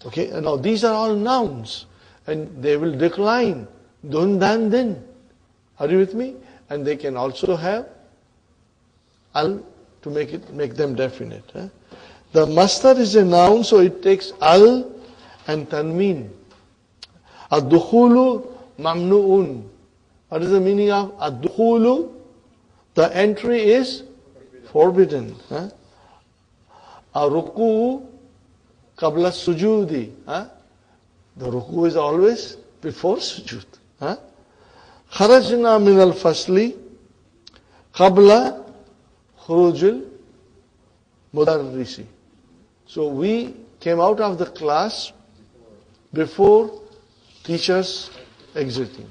Okay, now these are all nouns. And they will decline. Dun, dan, din. Are you with me? And they can also have al to make them definite. The masdar is a noun, so it takes al and tanween. Ad-dukhulu mamnu'un. What is the meaning of ad-dukhulu? The entry is forbidden. A-ruku qabla sujudi. The ruku is always before sujud. Kharajna min al-fasli qabla khurujil mudarrisi. So we came out of the class before teachers exiting.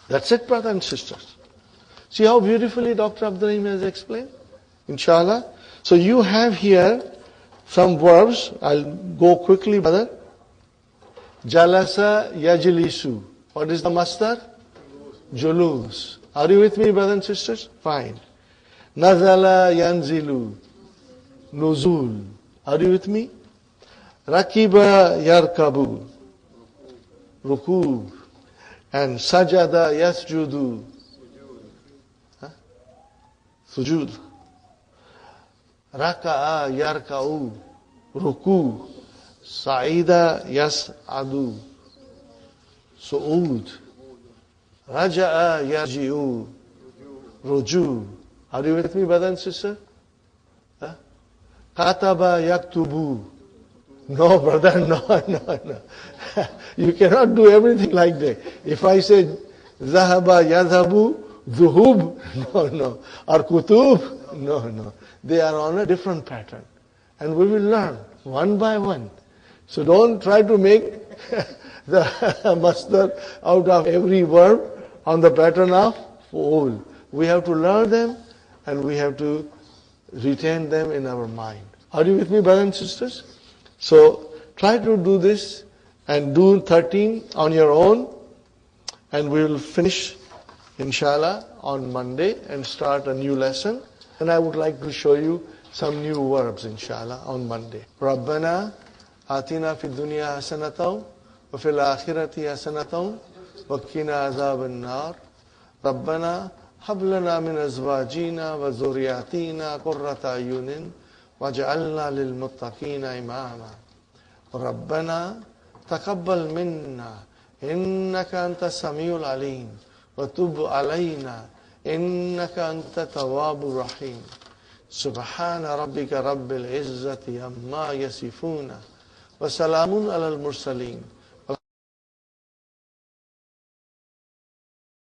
That's it, brothers and sisters. See how beautifully Dr. Abdurrahim has explained? Inshallah. So you have here some verbs. I'll go quickly, brother. Jalasa yajlisu. What is the masdar? Julus. Are you with me, brothers and sisters? Fine. Nazala yanzilu. Nuzul. Are you with me? Rakiba yarkabu. Ruku. And sajada yasjudu. Sujud. Raka'a yarka'u. Ruku. Sa'ida yas'adu. Su'ud. Raja'a yarji'u. Ruju. Are you with me, brother and sister? Kataba yaktubu. No, brother, no. You cannot do everything like that. If I say Zahaba yadhabu, zuhub, no. Or kutub, no. They are on a different pattern. And we will learn one by one. So don't try to make the masdar out of every verb on the pattern of all. We have to learn them and we have to retain them in our mind. Are you with me, brothers and sisters? So try to do this and do 13 on your own, and we will finish, inshallah, on Monday and start a new lesson. And I would like to show you some new verbs, inshallah, on Monday. Rabbana atina fid dunya hasanatan wa fil akhirati hasanatan wa qina azaban nar. Rabbana hab lana min azwajina wa zurriyatina qurrata ayunin waj'alna lil muttaqina imama. Rabbana taqabbal minna innaka antas samiul alim wa tub alayna innaka antat tawwabur rahim. Subhana rabbika rabbil izzati amma yasifuna wa salamun alal mursalin